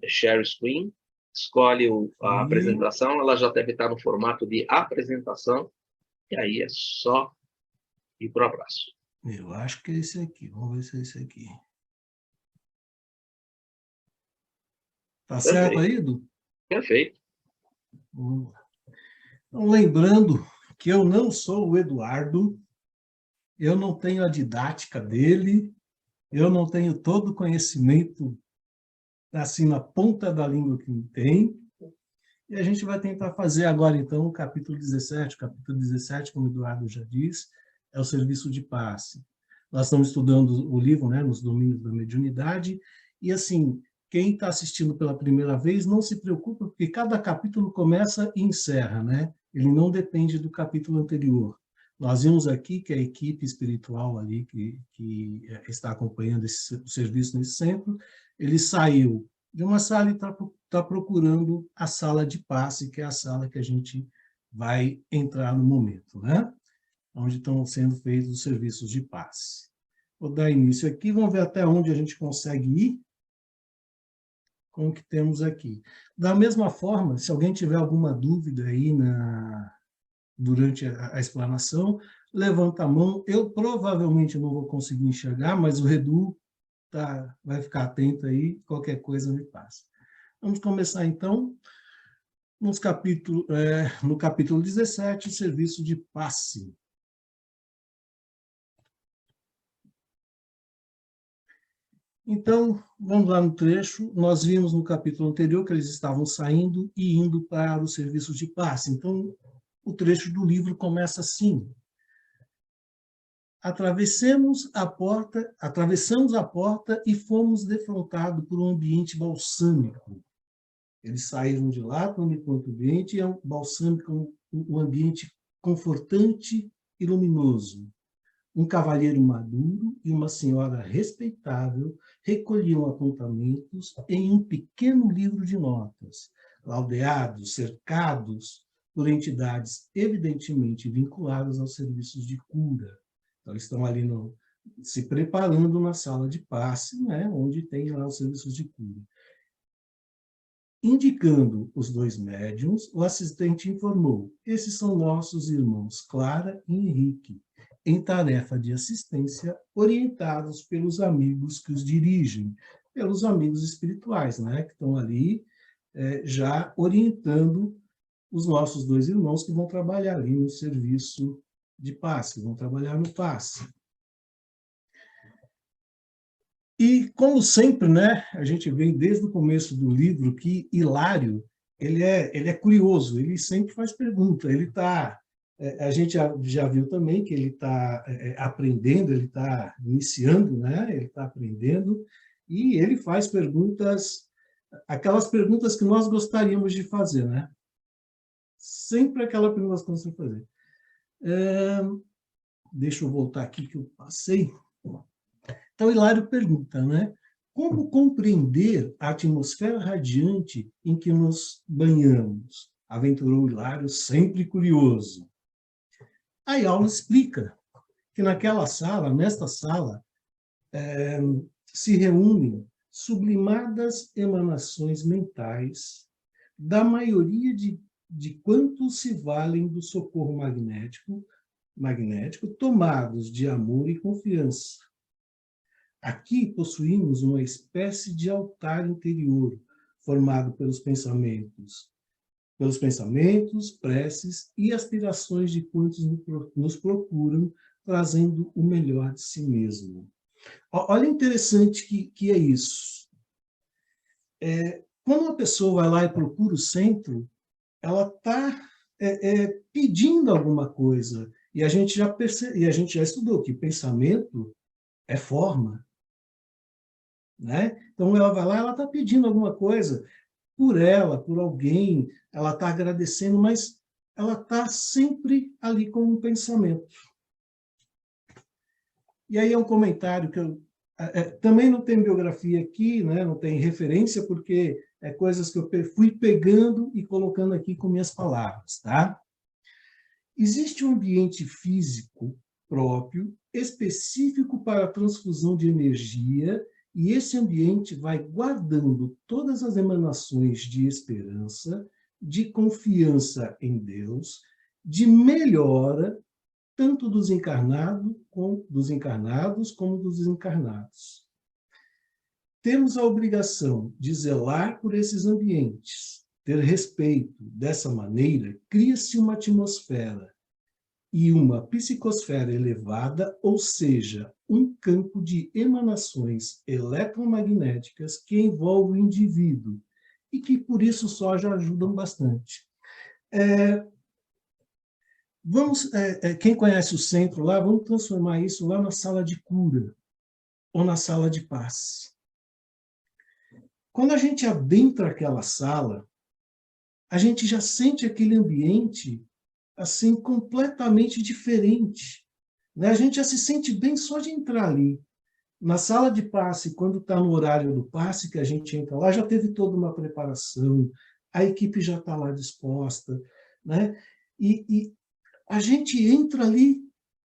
Share screen. Escolhe a apresentação. Ela já deve estar no formato de apresentação. E aí é só ir para o abraço. Eu acho que é esse aqui. Vamos ver se é esse aqui. Tá certo aí, Edu? Perfeito. Então, lembrando que eu não sou o Eduardo, eu não tenho a didática dele, Eu não tenho todo o conhecimento assim na ponta da língua que tem, e a gente vai tentar fazer agora, então, o capítulo 17. O capítulo 17, como o Eduardo já disse, é o serviço de passe. Nós estamos estudando o livro, né, nos domínios da mediunidade, e assim, quem está assistindo pela primeira vez, não se preocupa, porque cada capítulo começa e encerra, né? Ele não depende do capítulo anterior. Nós vimos aqui que a equipe espiritual ali, que está acompanhando esse serviço nesse centro, ele saiu de uma sala e está procurando a sala de passe, que é a sala que a gente vai entrar no momento, né? Onde estão sendo feitos os serviços de passe. Vou dar início aqui, vamos ver até onde a gente consegue ir com o que temos aqui. Da mesma forma, se alguém tiver alguma dúvida aí durante a explanação, levanta a mão. Eu provavelmente não vou conseguir enxergar, mas o Redu vai ficar atento aí, qualquer coisa me passa. Vamos começar, então, no capítulo 17, serviço de passe. Então, vamos lá no trecho. Nós vimos no capítulo anterior que eles estavam saindo e indo para o serviço de passe. Então, o trecho do livro começa assim: atravessamos a porta e fomos defrontados por um ambiente balsâmico. Eles saíram de lá para o ambiente, e é um balsâmico, um ambiente confortante e luminoso. Um cavalheiro maduro e uma senhora respeitável recolhiam apontamentos em um pequeno livro de notas, laudeados, cercados por entidades evidentemente vinculadas aos serviços de cura. Então, estão ali se preparando na sala de passe, né, onde tem lá os serviços de cura. Indicando os dois médiums, o assistente informou: esses são nossos irmãos Clara e Henrique, em tarefa de assistência, orientados pelos amigos que os dirigem, pelos amigos espirituais, né, que estão ali já orientando os nossos dois irmãos que vão trabalhar ali no serviço de passe, que vão trabalhar no passe. E, como sempre, né, a gente vê desde o começo do livro que Hilário, ele é curioso, ele sempre faz pergunta, a gente já viu também que ele está aprendendo, ele está iniciando, né, ele está aprendendo, e ele faz perguntas, aquelas perguntas que nós gostaríamos de fazer, né? Sempre aquela pergunta que nós gostaríamos de fazer. Deixa eu voltar aqui que eu passei. Então, Hilário pergunta, né? Como compreender a atmosfera radiante em que nos banhamos? Aventurou Hilário, sempre curioso. Aí Aula explica que nesta sala, se reúnem sublimadas emanações mentais da maioria de quantos se valem do socorro magnético, tomados de amor e confiança. Aqui possuímos uma espécie de altar interior, formado pelos pensamentos, preces e aspirações de quantos nos procuram, trazendo o melhor de si mesmo. Olha interessante que é isso. Quando uma pessoa vai lá e procura o centro, ela está pedindo alguma coisa. E a gente já estudou que pensamento é forma. Né? Então, ela vai lá, ela está pedindo alguma coisa por ela, por alguém, ela está agradecendo, mas ela está sempre ali com um pensamento. E aí é um comentário que eu... também não tem biografia aqui, né? Não tem referência, porque é coisas que eu fui pegando e colocando aqui com minhas palavras. Tá? Existe um ambiente físico próprio, específico para a transfusão de energia, e esse ambiente vai guardando todas as emanações de esperança, de confiança em Deus, de melhora, tanto dos encarnados como dos desencarnados. Temos a obrigação de zelar por esses ambientes, ter respeito. Dessa maneira, cria-se uma atmosfera e uma psicosfera elevada, ou seja, um campo de emanações eletromagnéticas que envolve o indivíduo e que, por isso só, já ajudam bastante. Quem conhece o centro lá, vamos transformar isso lá na sala de cura ou na sala de paz. Quando a gente adentra aquela sala, a gente já sente aquele ambiente assim completamente diferente, né? A gente já se sente bem só de entrar ali. Na sala de passe, quando está no horário do passe, que a gente entra lá, já teve toda uma preparação, a equipe já está lá disposta, né? E a gente entra ali,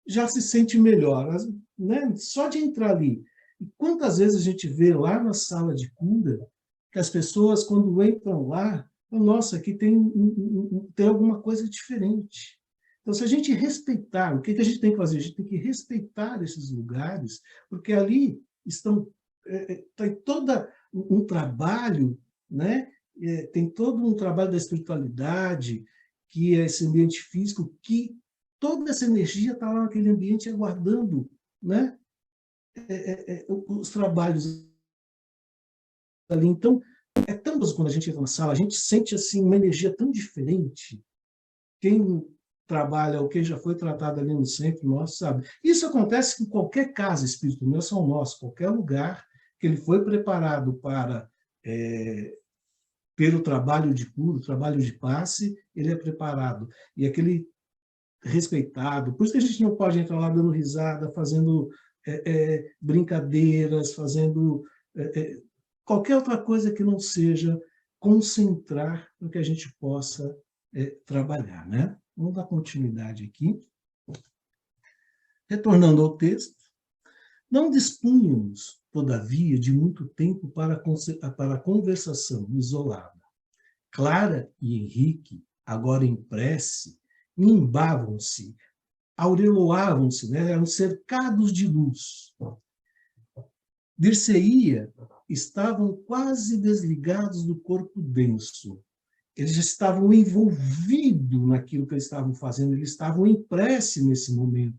já se sente melhor, né? Só de entrar ali. E quantas vezes a gente vê lá na sala de cura, que as pessoas, quando entram lá, falam, nossa, aqui tem alguma coisa diferente. Então, se a gente respeitar, o que a gente tem que fazer? A gente tem que respeitar esses lugares, porque ali tem todo um trabalho, né? Tem todo um trabalho da espiritualidade, que é esse ambiente físico, que toda essa energia está lá naquele ambiente aguardando, né? Os trabalhos ali. Então, é tão gostoso quando a gente entra na sala, a gente sente assim, uma energia tão diferente. Quem trabalha ou quem já foi tratado ali no centro nosso sabe. Isso acontece em qualquer casa espírita, não é só o nosso, qualquer lugar que ele foi preparado para pelo trabalho de cura, trabalho de passe, ele é preparado. E aquele respeitado. Por isso que a gente não pode entrar lá dando risada, fazendo brincadeiras, fazendo qualquer outra coisa que não seja concentrar no que a gente possa trabalhar, né? Vamos dar continuidade aqui. Retornando ao texto, não dispunhamos, todavia, de muito tempo para a conversação isolada. Clara e Henrique, agora em prece, nimbavam-se, aureolavam-se, né? Eram cercados de luz. Dirceia estavam quase desligados do corpo denso. Eles já estavam envolvidos naquilo que eles estavam fazendo, eles estavam em prece nesse momento.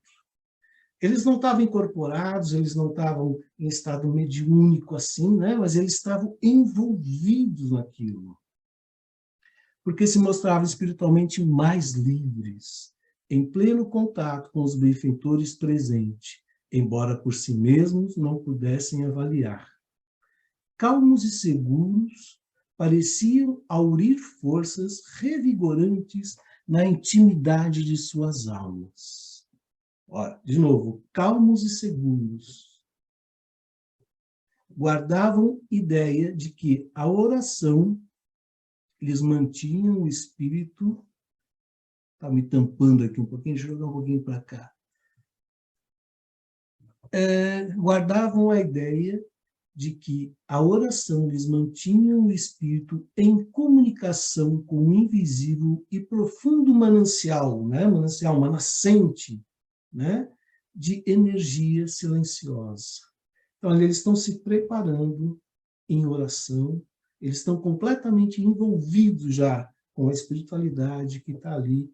Eles não estavam incorporados, eles não estavam em estado mediúnico assim, né? Mas eles estavam envolvidos naquilo. Porque se mostravam espiritualmente mais livres, em pleno contato com os benfeitores presentes, embora por si mesmos não pudessem avaliar. Calmos e seguros, pareciam aurir forças revigorantes na intimidade de suas almas. Olha, de novo, calmos e seguros. Guardavam ideia de que a oração lhes mantinha o espírito. Está me tampando aqui um pouquinho, deixa eu jogar um pouquinho para cá. Guardavam a ideia de que a oração lhes mantinha o espírito em comunicação com o invisível e profundo manancial, né? Manancial, uma nascente, né? De energia silenciosa. Então, eles estão se preparando em oração, eles estão completamente envolvidos já com a espiritualidade que está ali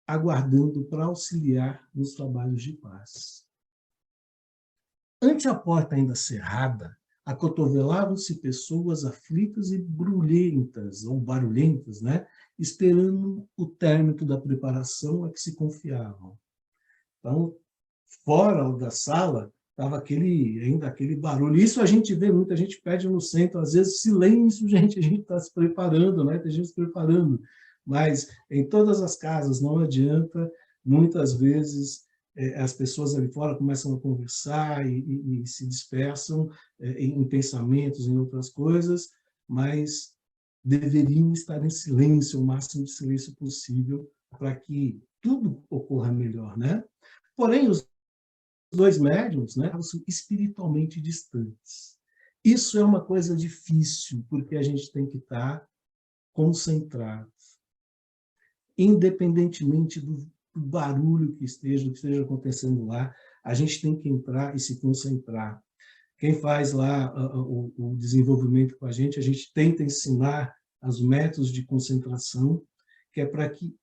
aguardando para auxiliar nos trabalhos de paz. Ante a porta ainda cerrada, acotovelavam-se pessoas aflitas e brulhentas, ou barulhentas, né? Esperando o término da preparação a que se confiavam. Então, fora da sala, estava ainda aquele barulho. Isso a gente vê, muita gente pede no centro, às vezes silêncio, gente, a gente está se preparando, né? Tem gente se preparando. Mas em todas as casas não adianta, muitas vezes as pessoas ali fora começam a conversar e se dispersam em pensamentos, em outras coisas, mas deveriam estar em silêncio, o máximo de silêncio possível, para que tudo ocorra melhor, né? Porém, os dois médiums, né, são espiritualmente distantes. Isso é uma coisa difícil, porque a gente tem que estar concentrado, independentemente do barulho que esteja acontecendo lá, a gente tem que entrar e se concentrar. Quem faz lá o desenvolvimento com a gente tenta ensinar os métodos de concentração, que é para que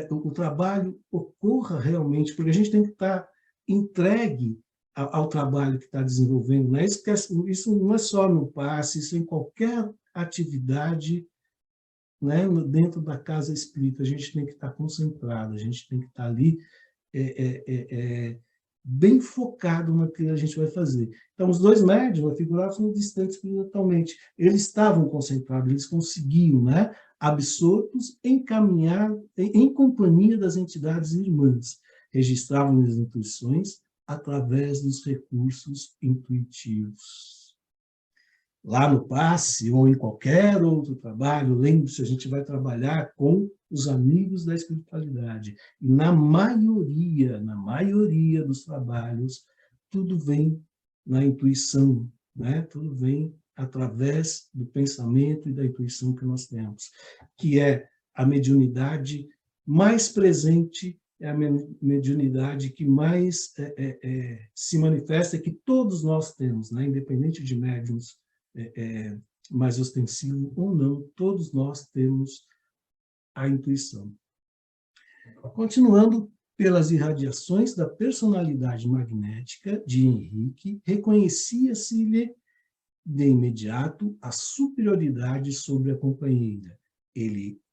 o trabalho ocorra realmente, porque a gente tem que estar entregue ao trabalho que está desenvolvendo. Né? Isso não é só no passe, isso é em qualquer atividade, né? Dentro da casa espírita. A gente tem que estar concentrado, a gente tem que estar ali bem focado no que a gente vai fazer. Então, os dois médiuns figuravam são distantes totalmente. Eles estavam concentrados, eles conseguiam, né, absortos, encaminhar em companhia das entidades irmãs. Registravam as intuições através dos recursos intuitivos. Lá no passe ou em qualquer outro trabalho, lembre-se, a gente vai trabalhar com os amigos da espiritualidade. E na maioria dos trabalhos, tudo vem na intuição, né? Tudo vem através do pensamento e da intuição que nós temos, que é a mediunidade mais presente, é a mediunidade que mais se manifesta, que todos nós temos, né? Independente de médiuns mais ostensivo ou não, todos nós temos a intuição. Continuando pelas irradiações da personalidade magnética de Henrique, reconhecia-se-lhe de imediato a superioridade sobre a companheira.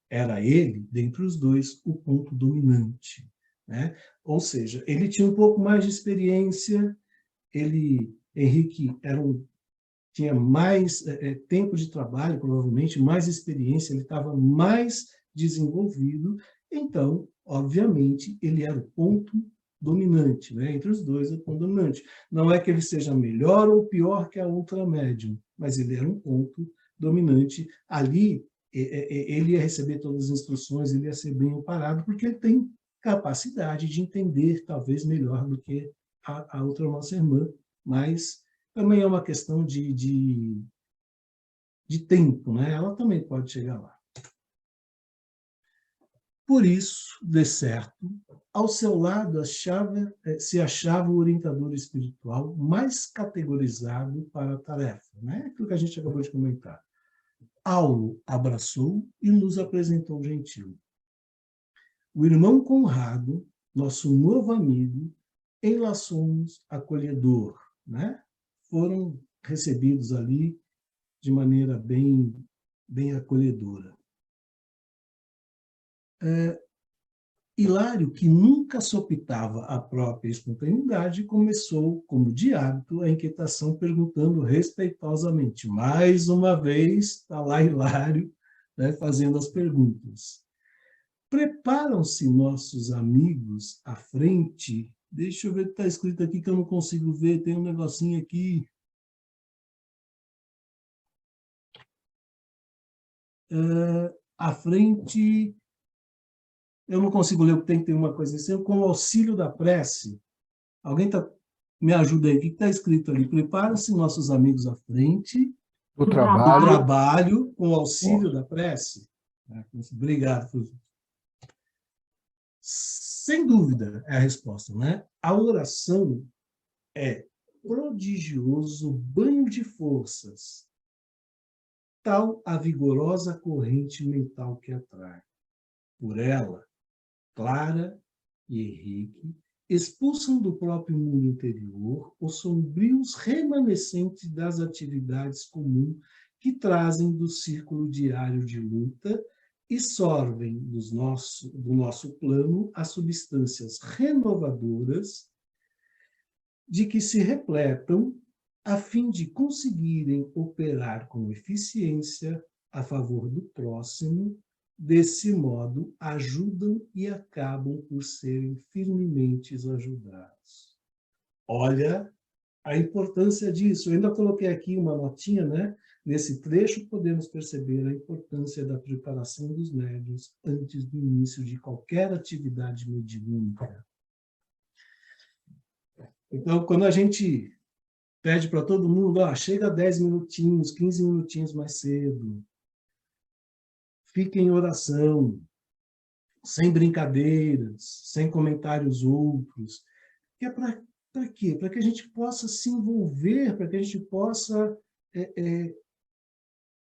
Era ele, dentre os dois, o ponto dominante. Né? Ou seja, ele tinha um pouco mais de experiência, Henrique tinha mais tempo de trabalho, provavelmente, mais experiência, ele estava mais desenvolvido, então, obviamente, ele era o ponto dominante, né? Entre os dois, o ponto dominante. Não é que ele seja melhor ou pior que a outra médium, mas ele era um ponto dominante. Ali, ele ia receber todas as instruções, ele ia ser bem amparado, porque ele tem capacidade de entender, talvez, melhor do que a outra nossa irmã, mas também é uma questão de tempo, né? Ela também pode chegar lá. Por isso, de certo, ao seu lado se achava o orientador espiritual mais categorizado para a tarefa, né? Aquilo que a gente acabou de comentar. Aulo abraçou e nos apresentou gentil. O irmão Conrado, nosso novo amigo, enlaçou-nos acolhedor, né? Foram recebidos ali de maneira bem acolhedora. Hilário, que nunca sopitava a própria espontaneidade, começou, como de hábito, a inquietação, perguntando respeitosamente. Mais uma vez, está lá Hilário, né, fazendo as perguntas. Preparam-se nossos amigos à frente. Deixa eu ver o que está escrito aqui, que eu não consigo ver. Tem um negocinho aqui. À frente, eu não consigo ler, porque tem que ter uma coisa assim, com o auxílio da prece. Alguém me ajuda aí, o que está escrito ali? Preparam-se nossos amigos à frente, o trabalho com o auxílio da prece. Obrigado, professor. Sem dúvida é a resposta, né? A oração é prodigioso banho de forças, tal a vigorosa corrente mental que atrai. Por ela, Clara e Henrique expulsam do próprio mundo interior os sombrios remanescentes das atividades comuns que trazem do círculo diário de luta e sorvem do nosso plano as substâncias renovadoras de que se repletam a fim de conseguirem operar com eficiência a favor do próximo. Desse modo, ajudam e acabam por serem firmemente ajudados. Olha a importância disso. Eu ainda coloquei aqui uma notinha, né? Nesse trecho, podemos perceber a importância da preparação dos médiuns antes do início de qualquer atividade mediúnica. Então, quando a gente pede para todo mundo, chega 10 minutinhos, 15 minutinhos mais cedo, fique em oração, sem brincadeiras, sem comentários outros. Que é para quê? Para que a gente possa se envolver, para que a gente possa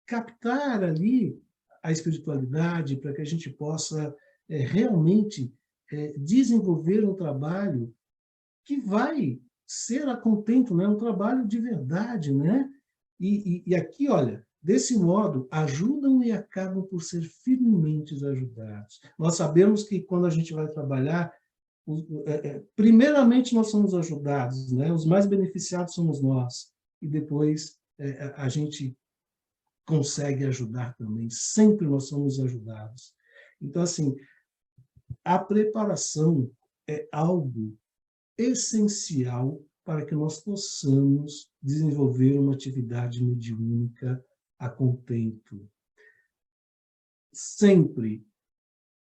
captar ali a espiritualidade, para que a gente possa realmente desenvolver um trabalho que vai ser a contento, né? Um trabalho de verdade, né? E aqui, olha, desse modo, ajudam e acabam por ser firmemente ajudados. Nós sabemos que quando a gente vai trabalhar, primeiramente nós somos ajudados, né? Os mais beneficiados somos nós, e depois a gente consegue ajudar também, sempre nós somos ajudados. Então, assim, a preparação é algo essencial para que nós possamos desenvolver uma atividade mediúnica a contento. Sempre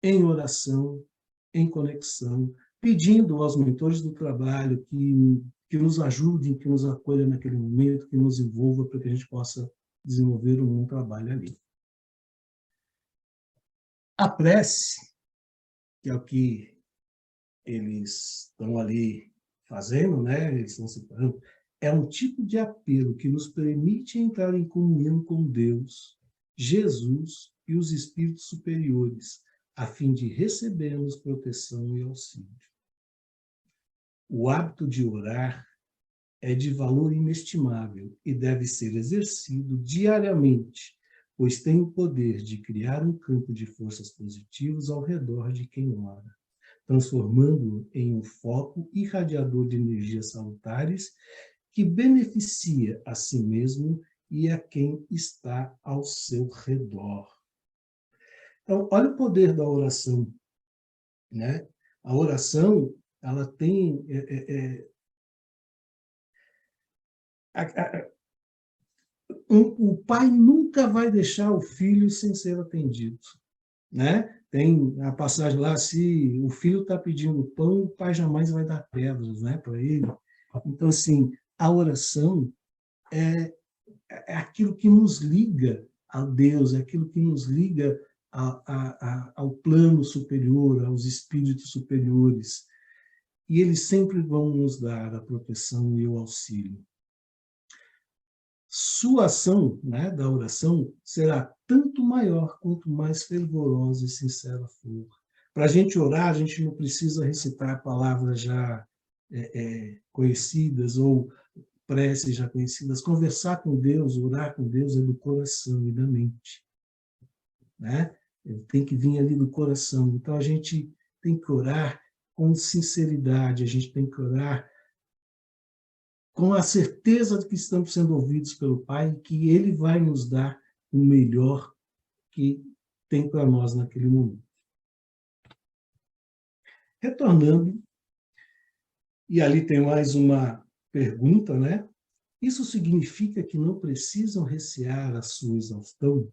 em oração, em conexão, pedindo aos mentores do trabalho que nos ajudem, que nos acolham naquele momento, que nos envolvam para que a gente possa desenvolver um bom trabalho ali. A prece, que é o que eles estão ali fazendo, né? Eles estão separando, é um tipo de apelo que nos permite entrar em comunhão com Deus, Jesus e os espíritos superiores, a fim de recebermos proteção e auxílio. O hábito de orar é de valor inestimável e deve ser exercido diariamente, pois tem o poder de criar um campo de forças positivos ao redor de quem ora, transformando-o em um foco irradiador de energias salutares que beneficia a si mesmo e a quem está ao seu redor. Então, olha o poder da oração, né? A oração, ela tem... o pai nunca vai deixar o filho sem ser atendido, né? Tem a passagem lá, se o filho está pedindo pão, o pai jamais vai dar pedras, né, para ele. Então, assim, a oração é aquilo que nos liga a Deus, é aquilo que nos liga ao plano superior, aos espíritos superiores. E eles sempre vão nos dar a proteção e o auxílio. Sua ação, né, da oração, será tanto maior quanto mais fervorosa e sincera for. Para a gente orar, a gente não precisa recitar palavras já conhecidas ou preces já conhecidas. Conversar com Deus, orar com Deus é do coração e da mente, né? Tem que vir ali do coração. Então, a gente tem que orar com sinceridade, a gente tem que orar com a certeza de que estamos sendo ouvidos pelo Pai, que Ele vai nos dar o melhor que tem para nós naquele momento. Retornando, e ali tem mais uma pergunta, né? Isso significa que não precisam recear a sua exaustão?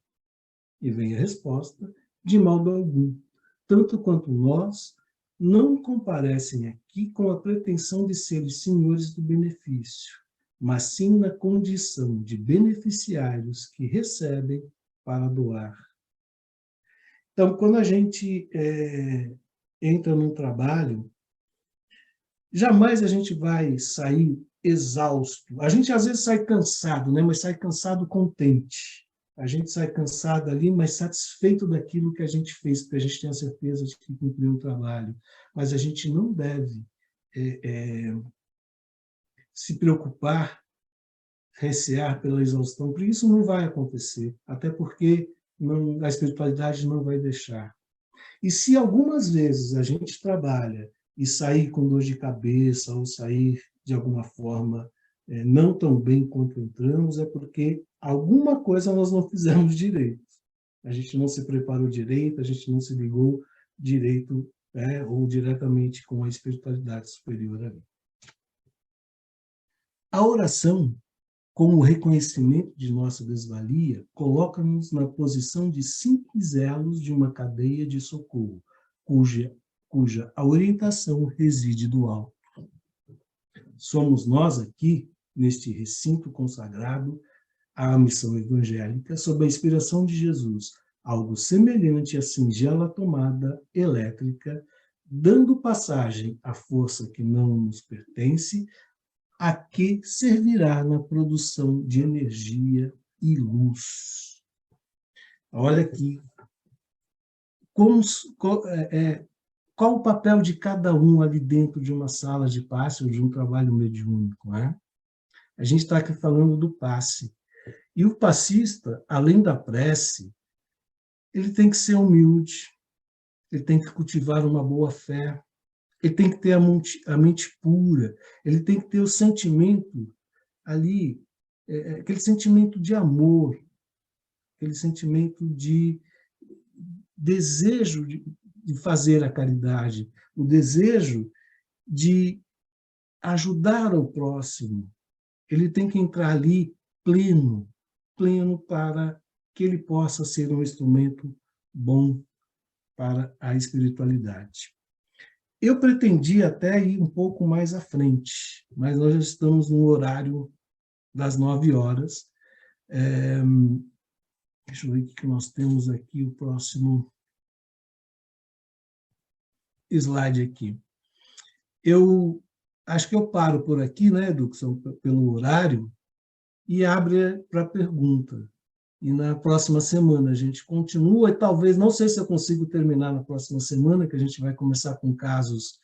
E vem a resposta, de modo algum. Tanto quanto nós, não comparecem aqui com a pretensão de serem senhores do benefício, mas sim na condição de beneficiários que recebem para doar. Então, quando a gente entra num trabalho, jamais a gente vai sair exausto. A gente às vezes sai cansado, né? Mas sai cansado contente. A gente sai cansado ali, mas satisfeito daquilo que a gente fez, porque a gente tem a certeza de que cumpriu o trabalho. Mas a gente não deve se preocupar, recear pela exaustão, porque isso não vai acontecer, até porque a espiritualidade não vai deixar. E se algumas vezes a gente trabalha e sair com dor de cabeça ou sair de alguma forma não tão bem quanto entramos, é porque alguma coisa nós não fizemos direito. A gente não se preparou direito, a gente não se ligou direito ou diretamente com a espiritualidade superior ali. A oração, como o reconhecimento de nossa desvalia, coloca-nos na posição de simples elos de uma cadeia de socorro, cuja a orientação reside do alto. Somos nós aqui, neste recinto consagrado à missão evangélica, sob a inspiração de Jesus, algo semelhante à singela tomada elétrica, dando passagem à força que não nos pertence, a que servirá na produção de energia e luz. Olha aqui qual o papel de cada um ali dentro de uma sala de passe ou de um trabalho mediúnico, né? A gente está aqui falando do passe. E o passista, além da prece, ele tem que ser humilde, ele tem que cultivar uma boa fé, ele tem que ter a mente pura, ele tem que ter o sentimento ali, aquele sentimento de amor, aquele sentimento de desejo de fazer a caridade, o desejo de ajudar o próximo. Ele tem que entrar ali pleno para que ele possa ser um instrumento bom para a espiritualidade. Eu pretendia até ir um pouco mais à frente, mas nós já estamos no horário das 9 horas. Deixa eu ver o que nós temos aqui, o próximo slide aqui. Eu acho que eu paro por aqui, né, Educação, pelo horário, e abre para pergunta. E na próxima semana a gente continua, e talvez, não sei se eu consigo terminar na próxima semana, que a gente vai começar com casos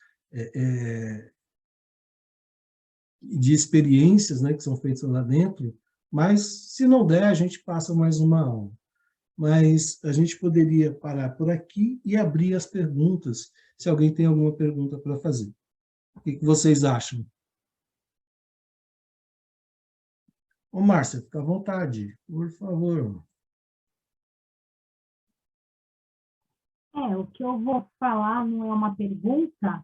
de experiências, né, que são feitas lá dentro, mas se não der, a gente passa mais uma aula. Mas a gente poderia parar por aqui e abrir as perguntas, se alguém tem alguma pergunta para fazer. O que vocês acham? Ô, Márcia, fica à vontade, por favor. O que eu vou falar não é uma pergunta,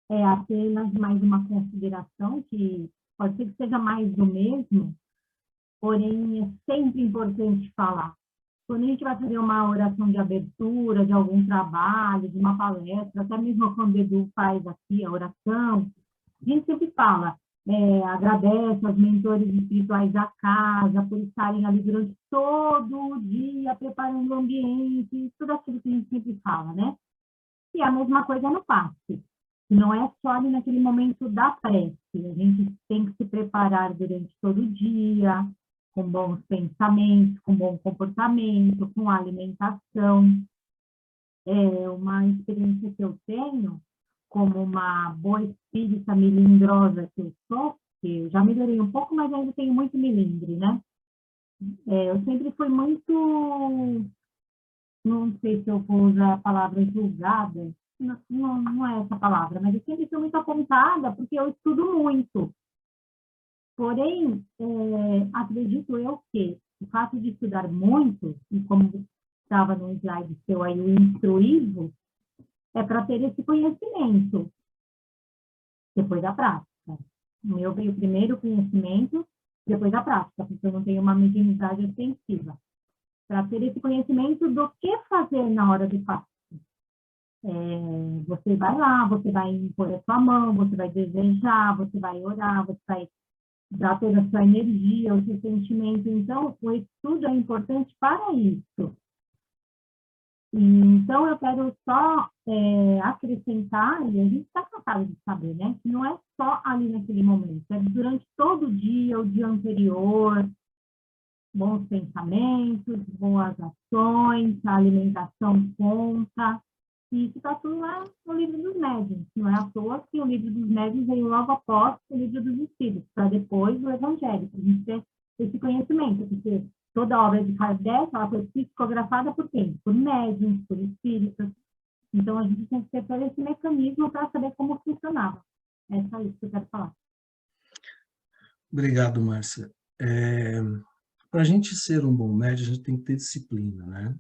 é apenas mais uma consideração, que pode ser que seja mais do mesmo, porém é sempre importante falar. Quando a gente vai fazer uma oração de abertura, de algum trabalho, de uma palestra, até mesmo quando o Edu faz aqui a oração, a gente sempre fala, agradece aos mentores espirituais da casa por estarem ali durante todo o dia, preparando o ambiente, tudo aquilo que a gente sempre fala, né? E a mesma coisa no passe. Não é só ali naquele momento da prece, a gente tem que se preparar durante todo o dia, com bons pensamentos, com bom comportamento, com alimentação. É uma experiência que eu tenho, como uma boa espírita melindrosa que eu sou, que eu já melhorei um pouco, mas ainda tenho muito melindre, né? Eu sempre fui muito, não sei se eu vou usar a palavra julgada, não é essa palavra, mas eu sempre fui muito apontada, porque eu estudo muito. Porém, acredito eu que o fato de estudar muito, e como estava no slide seu aí, o instruído, é para ter esse conhecimento, depois da prática. O meu veio primeiro o conhecimento, depois a prática, porque eu não tenho uma mediunidade extensiva. Para ter esse conhecimento do que fazer na hora de passe. Você vai lá, você vai impor a sua mão, você vai desejar, você vai orar, você vai dar toda a sua energia, o seu sentimento. Então, o estudo é importante para isso. Então, eu quero só acrescentar, e a gente está cansado de saber, né? Que não é só ali naquele momento, é durante todo o dia anterior, bons pensamentos, boas ações, a alimentação conta, e isso está tudo lá no livro dos médiuns. Não é à toa que o livro dos médiuns veio logo após o livro dos espíritos, para depois o evangelho, para a gente ter esse conhecimento, porque toda a obra de Kardec, ela foi psicografada por quem? Por médiuns, por espíritos. Então, a gente tem que ter todo esse mecanismo para saber como funcionava. É só isso que eu quero falar. Obrigado, Márcia. Para a gente ser um bom médium, a gente tem que ter disciplina, né?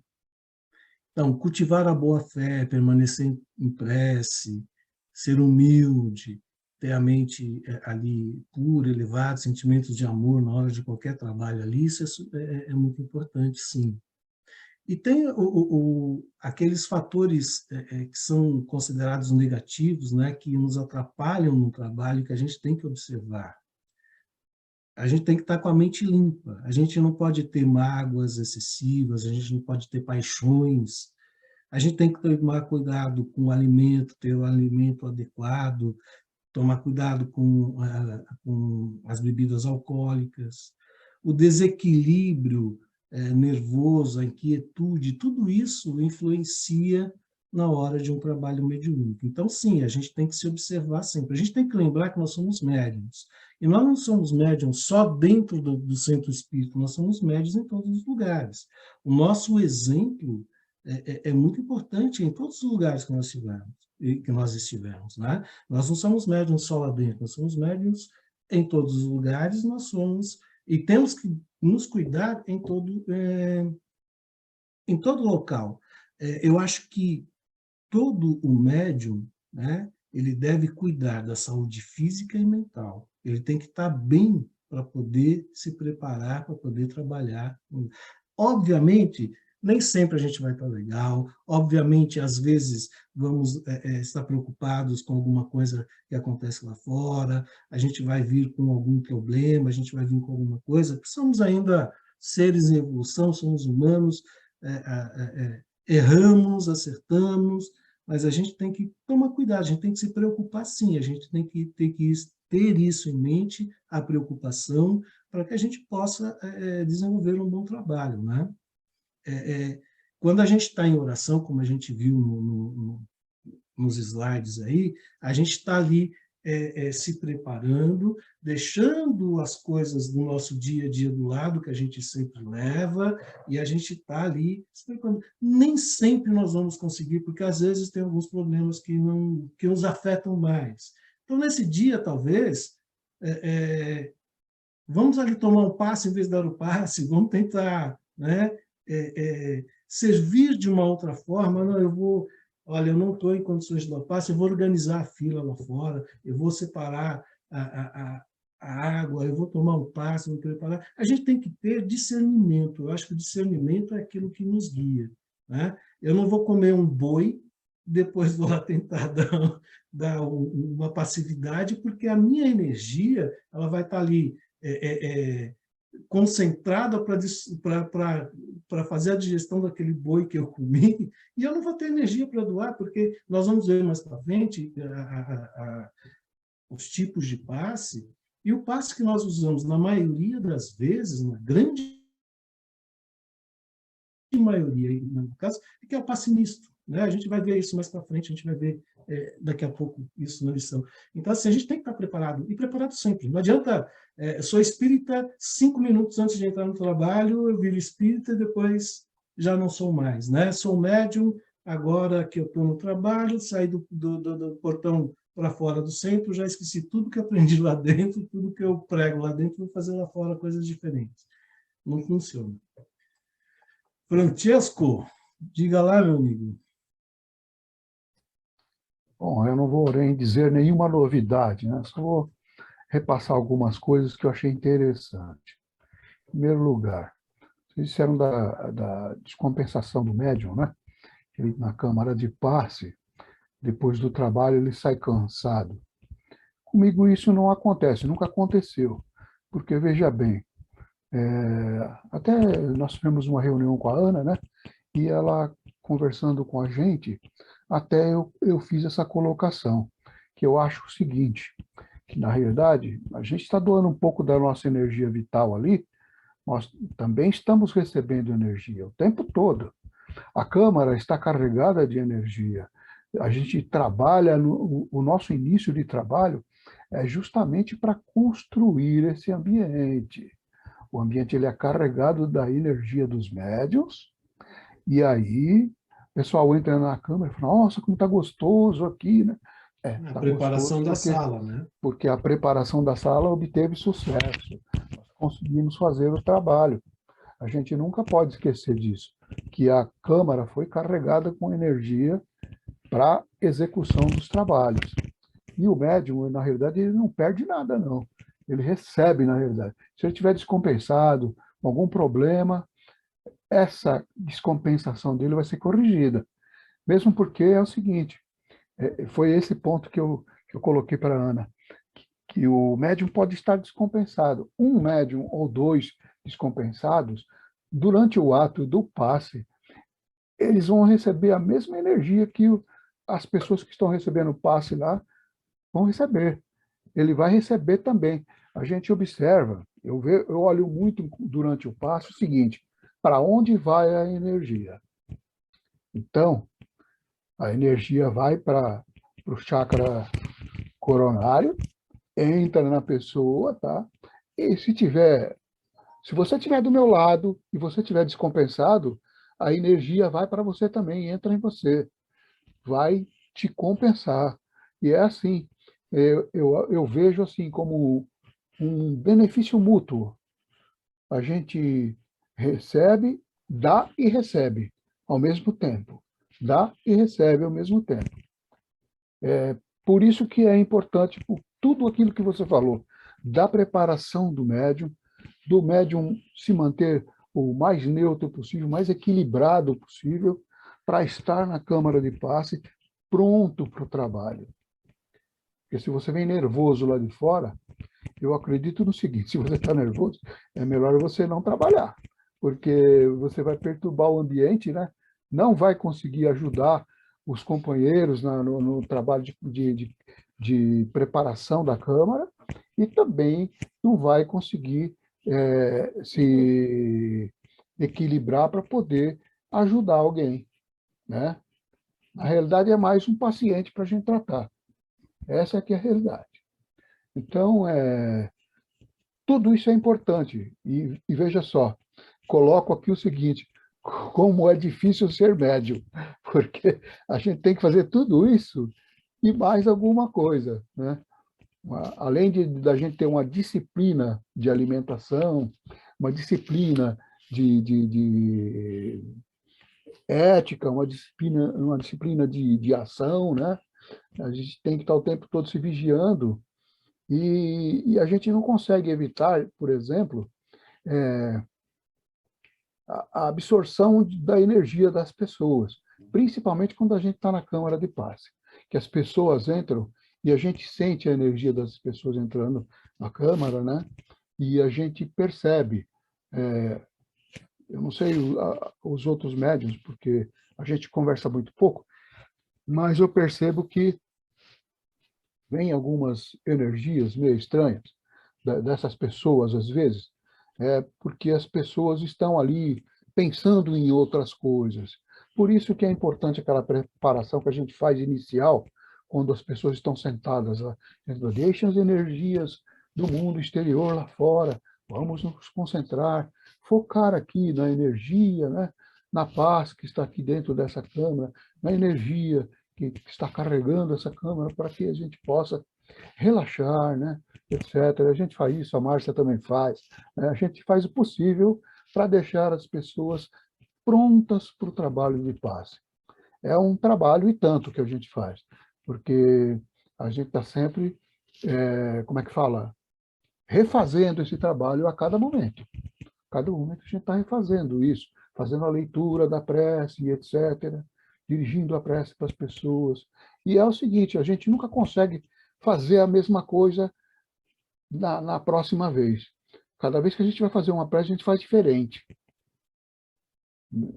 Então, cultivar a boa fé, permanecer em prece, ser humilde, ter a mente ali pura, elevada, sentimentos de amor na hora de qualquer trabalho ali, isso é muito importante, sim. E tem aqueles fatores que são considerados negativos, né, que nos atrapalham no trabalho, que a gente tem que observar. A gente tem que estar com a mente limpa, a gente não pode ter mágoas excessivas, a gente não pode ter paixões, a gente tem que tomar cuidado com o alimento, ter o alimento adequado, tomar cuidado com as bebidas alcoólicas, o desequilíbrio nervoso, a inquietude, tudo isso influencia na hora de um trabalho mediúnico. Então, sim, a gente tem que se observar sempre. A gente tem que lembrar que nós somos médiuns. E nós não somos médiuns só dentro do centro espírita, nós somos médiuns em todos os lugares. O nosso exemplo é muito importante em todos os lugares que nós estivermos, né? Nós não somos médiuns só lá dentro, nós somos médiuns em todos os lugares, nós somos, e temos que nos cuidar em todo local. Eu acho que todo o médium, né, ele deve cuidar da saúde física e mental. Ele tem que estar bem para poder se preparar, para poder trabalhar. Obviamente, nem sempre a gente vai estar legal, obviamente, às vezes, vamos estar preocupados com alguma coisa que acontece lá fora, a gente vai vir com algum problema, a gente vai vir com alguma coisa, porque somos ainda seres em evolução, somos humanos, erramos, acertamos, mas a gente tem que tomar cuidado, a gente tem que se preocupar sim, a gente tem que ter isso em mente, a preocupação, para que a gente possa desenvolver um bom trabalho, né? Quando a gente está em oração, como a gente viu nos slides aí, a gente está ali se preparando, deixando as coisas do nosso dia a dia do lado, que a gente sempre leva, e a gente está ali se preparando. Nem sempre nós vamos conseguir, porque às vezes tem alguns problemas que nos afetam mais. Então, nesse dia, talvez, vamos ali tomar um passe em vez de dar o passe, vamos tentar, né, servir de uma outra forma. Não, olha, eu não estou em condições de dar passe, eu vou organizar a fila lá fora, eu vou separar a água, eu vou tomar um passe, vou preparar. A gente tem que ter discernimento. Eu acho que o discernimento é aquilo que nos guia, né? Eu não vou comer um boi, depois vou lá tentar dar uma passividade, porque a minha energia ela vai estar ali concentrada para fazer a digestão daquele boi que eu comi, e eu não vou ter energia para doar, porque nós vamos ver mais para frente os tipos de passe, e o passe que nós usamos, na maioria das vezes, na grande maioria, no caso, é que é o passe misto, né? A gente vai ver isso mais para frente, a gente vai ver daqui a pouco isso na lição. Então, assim, a gente tem que estar preparado, e preparado sempre. Não adianta, eu sou espírita, 5 minutos antes de entrar no trabalho, eu viro espírita e depois já não sou mais, né? Sou médium, agora que eu estou no trabalho, saí do portão para fora do centro, já esqueci tudo que aprendi lá dentro, tudo que eu prego lá dentro, vou fazer lá fora coisas diferentes. Não funciona. Francesco, diga lá, meu amigo. Bom, eu não vou nem dizer nenhuma novidade, né? Só vou repassar algumas coisas que eu achei interessante. Em primeiro lugar, vocês disseram da descompensação do médium, né? Ele, na câmara de passe, depois do trabalho, ele sai cansado. Comigo isso não acontece, nunca aconteceu. Porque, veja bem, até nós tivemos uma reunião com a Ana, né? E ela, conversando com a gente, até eu fiz essa colocação, que eu acho o seguinte, que, na realidade, a gente está doando um pouco da nossa energia vital ali, nós também estamos recebendo energia o tempo todo. A câmara está carregada de energia. A gente trabalha, o nosso início de trabalho é justamente para construir esse ambiente. O ambiente ele é carregado da energia dos médiuns, e aí o pessoal entra na câmara e fala, nossa, como está gostoso aqui, né? A preparação da sala, né? Porque a preparação da sala obteve sucesso. Nós conseguimos fazer o trabalho. A gente nunca pode esquecer disso, que a câmara foi carregada com energia para execução dos trabalhos. E o médium, na realidade, ele não perde nada, não. Ele recebe, na realidade. Se ele estiver descompensado, com algum problema, essa descompensação dele vai ser corrigida. Mesmo porque é o seguinte, foi esse ponto que eu coloquei para a Ana, que o médium pode estar descompensado. Um médium ou 2 descompensados, durante o ato do passe, eles vão receber a mesma energia que as pessoas que estão recebendo o passe lá vão receber. Ele vai receber também. A gente observa, eu olho muito durante o passe o seguinte, para onde vai a energia. Então, a energia vai para o chakra coronário, entra na pessoa, tá? E se você estiver do meu lado e você estiver descompensado, a energia vai para você também, entra em você, vai te compensar. E é assim, eu vejo assim como um benefício mútuo. A gente recebe, dá e recebe ao mesmo tempo. Dá e recebe ao mesmo tempo. Por isso que é importante por tudo aquilo que você falou, da preparação do médium se manter o mais neutro possível, o mais equilibrado possível, para estar na câmara de passe pronto para o trabalho. Porque se você vem nervoso lá de fora, eu acredito no seguinte, se você está nervoso, é melhor você não trabalhar, porque você vai perturbar o ambiente, né? Não vai conseguir ajudar os companheiros no trabalho de preparação da Câmara e também não vai conseguir se equilibrar para poder ajudar alguém, né? Na realidade, é mais um paciente para a gente tratar. Essa é que é a realidade. Então, tudo isso é importante. E veja só, coloco aqui o seguinte, como é difícil ser médium, porque a gente tem que fazer tudo isso e mais alguma coisa, né? Além da gente ter uma disciplina de alimentação, uma disciplina de ética, uma disciplina de ação, né? A gente tem que estar o tempo todo se vigiando e a gente não consegue evitar, por exemplo, a absorção da energia das pessoas, principalmente quando a gente está na câmara de passe, que as pessoas entram e a gente sente a energia das pessoas entrando na câmara, né? E a gente percebe, eu não sei os outros médiuns, porque a gente conversa muito pouco, mas eu percebo que vem algumas energias meio estranhas dessas pessoas, às vezes, porque as pessoas estão ali pensando em outras coisas. Por isso que é importante aquela preparação que a gente faz inicial, quando as pessoas estão sentadas lá. Deixem as energias do mundo exterior lá fora, vamos nos concentrar, focar aqui na energia, né? Na paz que está aqui dentro dessa câmara, na energia que está carregando essa câmara para que a gente possa relaxar, né? Etc. A gente faz isso, a Márcia também faz, né? A gente faz o possível para deixar as pessoas prontas para o trabalho de passe. É um trabalho e tanto que a gente faz, porque a gente está sempre, como é que fala? Refazendo esse trabalho a cada momento. Cada momento a gente está refazendo isso, fazendo a leitura da prece, etc., dirigindo a prece para as pessoas. E é o seguinte, a gente nunca consegue fazer a mesma coisa na próxima vez. Cada vez que a gente vai fazer uma prece, a gente faz diferente.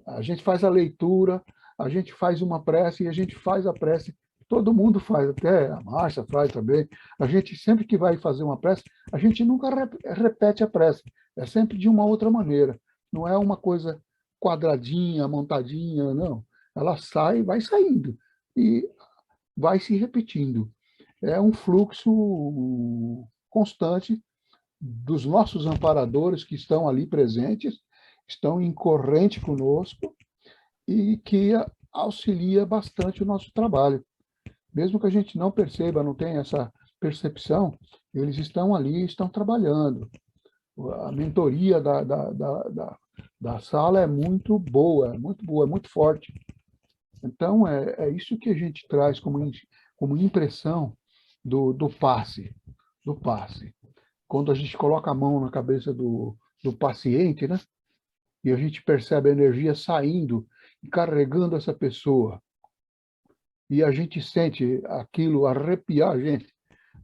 A gente faz a leitura, a gente faz uma prece e a gente faz a prece. Todo mundo faz, até a Márcia faz também. A gente, sempre que vai fazer uma prece, a gente nunca repete a prece. É sempre de uma outra maneira. Não é uma coisa quadradinha, montadinha, não. Ela sai, vai saindo e vai se repetindo. É um fluxo constante dos nossos amparadores que estão ali presentes, estão em corrente conosco e que auxilia bastante o nosso trabalho. Mesmo que a gente não perceba, não tenha essa percepção, eles estão ali, estão trabalhando. A mentoria da sala é muito boa, é muito forte. Então, é isso que a gente traz como impressão do passe. Do passe. Quando a gente coloca a mão na cabeça do paciente, né? E a gente percebe a energia saindo e carregando essa pessoa. E a gente sente aquilo arrepiar a gente.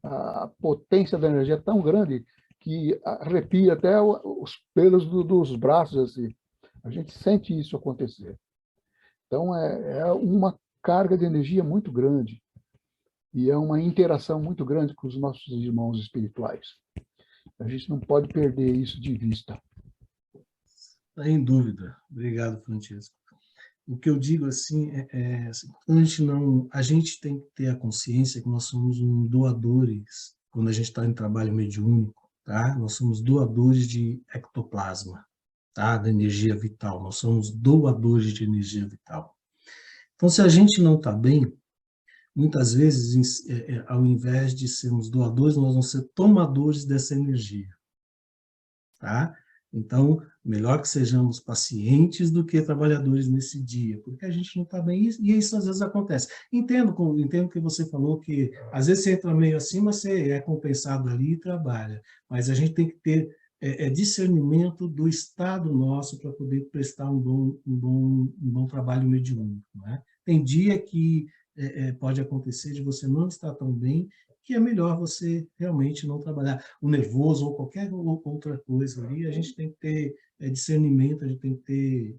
A potência da energia é tão grande que arrepia até os pelos dos braços. Assim. A gente sente isso acontecer. Então, é uma carga de energia muito grande. E é uma interação muito grande com os nossos irmãos espirituais. A gente não pode perder isso de vista. Sem dúvida. Obrigado, Francesco. O que eu digo assim assim, a gente tem que ter a consciência que nós somos doadores quando a gente está em trabalho mediúnico, tá? Nós somos doadores de ectoplasma, tá? Da energia vital. Nós somos doadores de energia vital. Então, se a gente não está bem, muitas vezes, ao invés de sermos doadores, nós vamos ser tomadores dessa energia, tá? Então, melhor que sejamos pacientes do que trabalhadores nesse dia, porque a gente não está bem, e isso às vezes acontece. Entendo que você falou que às vezes você entra meio acima, você é compensado ali e trabalha, mas a gente tem que ter discernimento do estado nosso para poder prestar um bom trabalho mediúnico, né? Tem dia que pode acontecer de você não estar tão bem, que é melhor você realmente não trabalhar. O nervoso ou qualquer outra coisa ali, a gente tem que ter discernimento, a gente tem que ter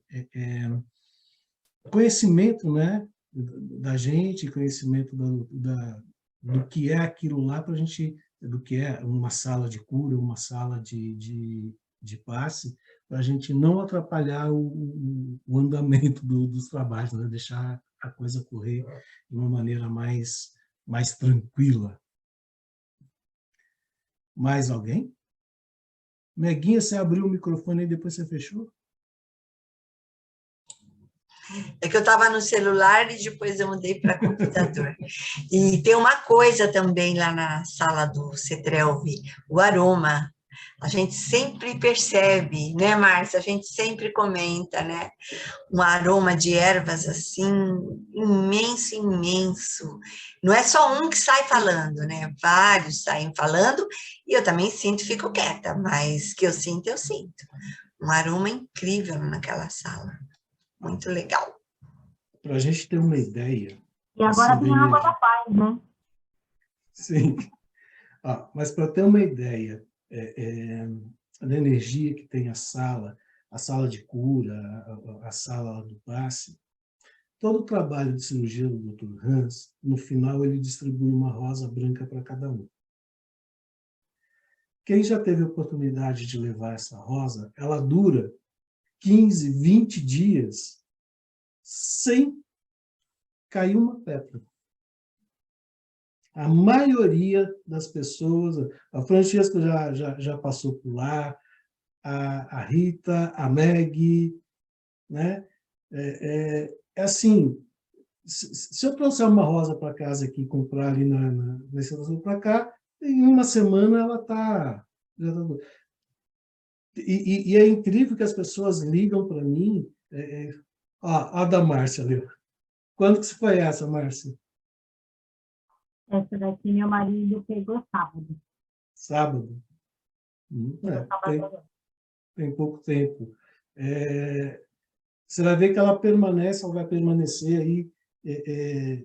conhecimento, né, da gente, conhecimento do que é aquilo lá, para a gente, do que é uma sala de cura, uma sala de passe, para a gente não atrapalhar o andamento dos trabalhos, né, deixar a coisa correr de uma maneira mais tranquila. Mais alguém? Meguinha, você abriu o microfone e depois você fechou? É que eu estava no celular e depois eu mudei para computador. E tem uma coisa também lá na sala do CETRELV, o aroma. A gente sempre percebe, né, Márcia? A gente sempre comenta, né? Um aroma de ervas assim, imenso, imenso. Não é só um que sai falando, né? Vários saem falando, e eu também sinto, fico quieta, mas que eu sinto, eu sinto. Um aroma incrível naquela sala. Muito legal. Para a gente ter uma ideia... E agora tem a água da paz, né? Sim. Mas para ter uma ideia da energia que tem a sala de cura, a sala do passe, todo o trabalho de cirurgia do Dr. Hans, no final ele distribui uma rosa branca para cada um. Quem já teve a oportunidade de levar essa rosa, ela dura 15, 20 dias sem cair uma pedra. A maioria das pessoas, a Francesca já passou por lá, a Rita, a Meg, né? Assim, se eu trouxer uma rosa para casa aqui, comprar ali na estação para cá, em uma semana ela está... E é incrível que as pessoas ligam para mim, a da Márcia, ali. Quando que foi essa, Márcia? Essa daqui meu marido pegou sábado. Sábado? Tem pouco tempo. Você vai ver que ela vai permanecer aí,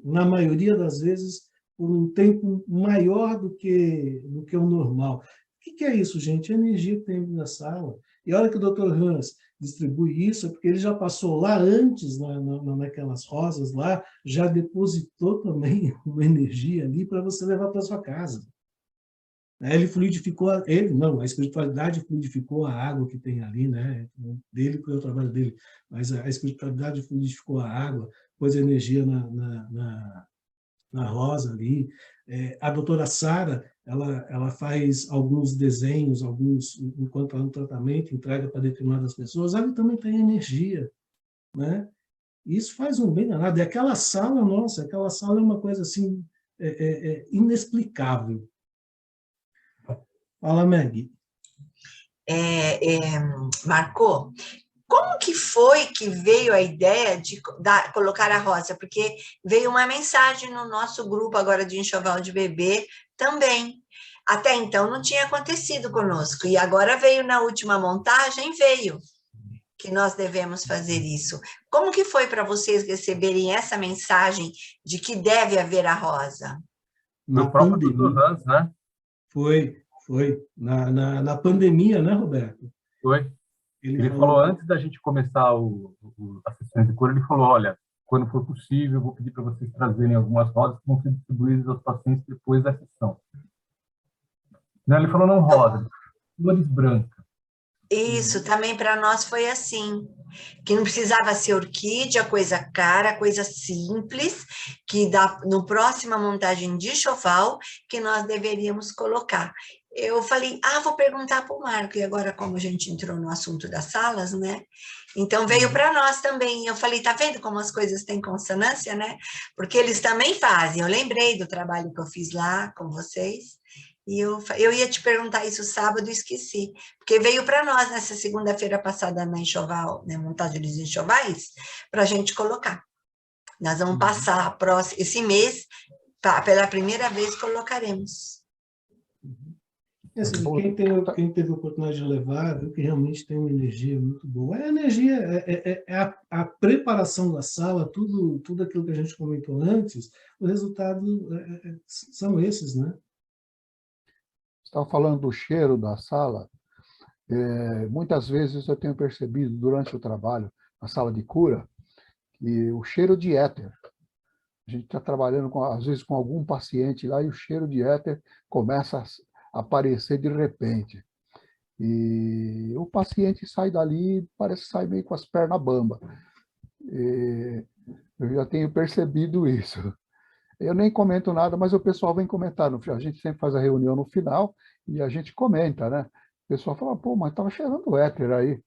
na maioria das vezes, por um tempo maior do que o normal. O que é isso, gente? A energia que tem na sala. E a hora que o Dr. Hans distribui isso, é porque ele já passou lá antes, naquelas rosas lá, já depositou também uma energia ali para você levar para sua casa. Ele fluidificou, a espiritualidade fluidificou a água que tem ali, né? Dele, que é o trabalho dele, mas a espiritualidade fluidificou a água, pôs energia na rosa ali. A doutora Sara, ela faz alguns desenhos, enquanto ela no tratamento, entrega para determinadas pessoas, ela também tem energia, né? Isso faz um bem danado. E aquela sala, nossa, aquela sala é uma coisa assim, inexplicável. Fala, Meg. Marcou? Como que foi que veio a ideia de colocar a rosa? Porque veio uma mensagem no nosso grupo agora de enxoval de bebê também. Até então não tinha acontecido conosco. E agora veio na última montagem, que nós devemos fazer isso. Como que foi para vocês receberem essa mensagem de que deve haver a rosa? No próprio Dr. Hans, né? Foi. Na pandemia, né, Roberto? Foi. Ele falou, antes da gente começar a sessão de cura, ele falou, olha, quando for possível, eu vou pedir para vocês trazerem algumas rosas que vão ser distribuídas aos pacientes depois da sessão. Ele falou, não rosa, flores brancas. Isso, também para nós foi assim, que não precisava ser orquídea, coisa cara, coisa simples, que no próxima montagem de enxoval, que nós deveríamos colocar. Eu falei, vou perguntar para o Marco, e agora como a gente entrou no assunto das salas, né? Então veio para nós também, eu falei, tá vendo como as coisas têm consonância, né? Porque eles também fazem, eu lembrei do trabalho que eu fiz lá com vocês, e eu ia te perguntar isso sábado e esqueci, porque veio para nós nessa segunda-feira passada na enxoval, né, montagem dos enxovais, para a gente colocar. Nós vamos passar esse mês, pela primeira vez colocaremos. Assim, quem teve a oportunidade de levar, viu que realmente tem uma energia muito boa. A energia, a preparação da sala, tudo aquilo que a gente comentou antes, o resultado são esses, né? Estava falando do cheiro da sala. Muitas vezes eu tenho percebido durante o trabalho, na sala de cura, que o cheiro de éter. A gente está trabalhando, às vezes, com algum paciente lá e o cheiro de éter começa a aparecer de repente. E o paciente sai dali, parece que sai meio com as pernas bambas. Eu já tenho percebido isso. Eu nem comento nada, mas o pessoal vem comentar. A gente sempre faz a reunião no final e a gente comenta, né? O pessoal fala, pô, mas estava cheirando éter aí.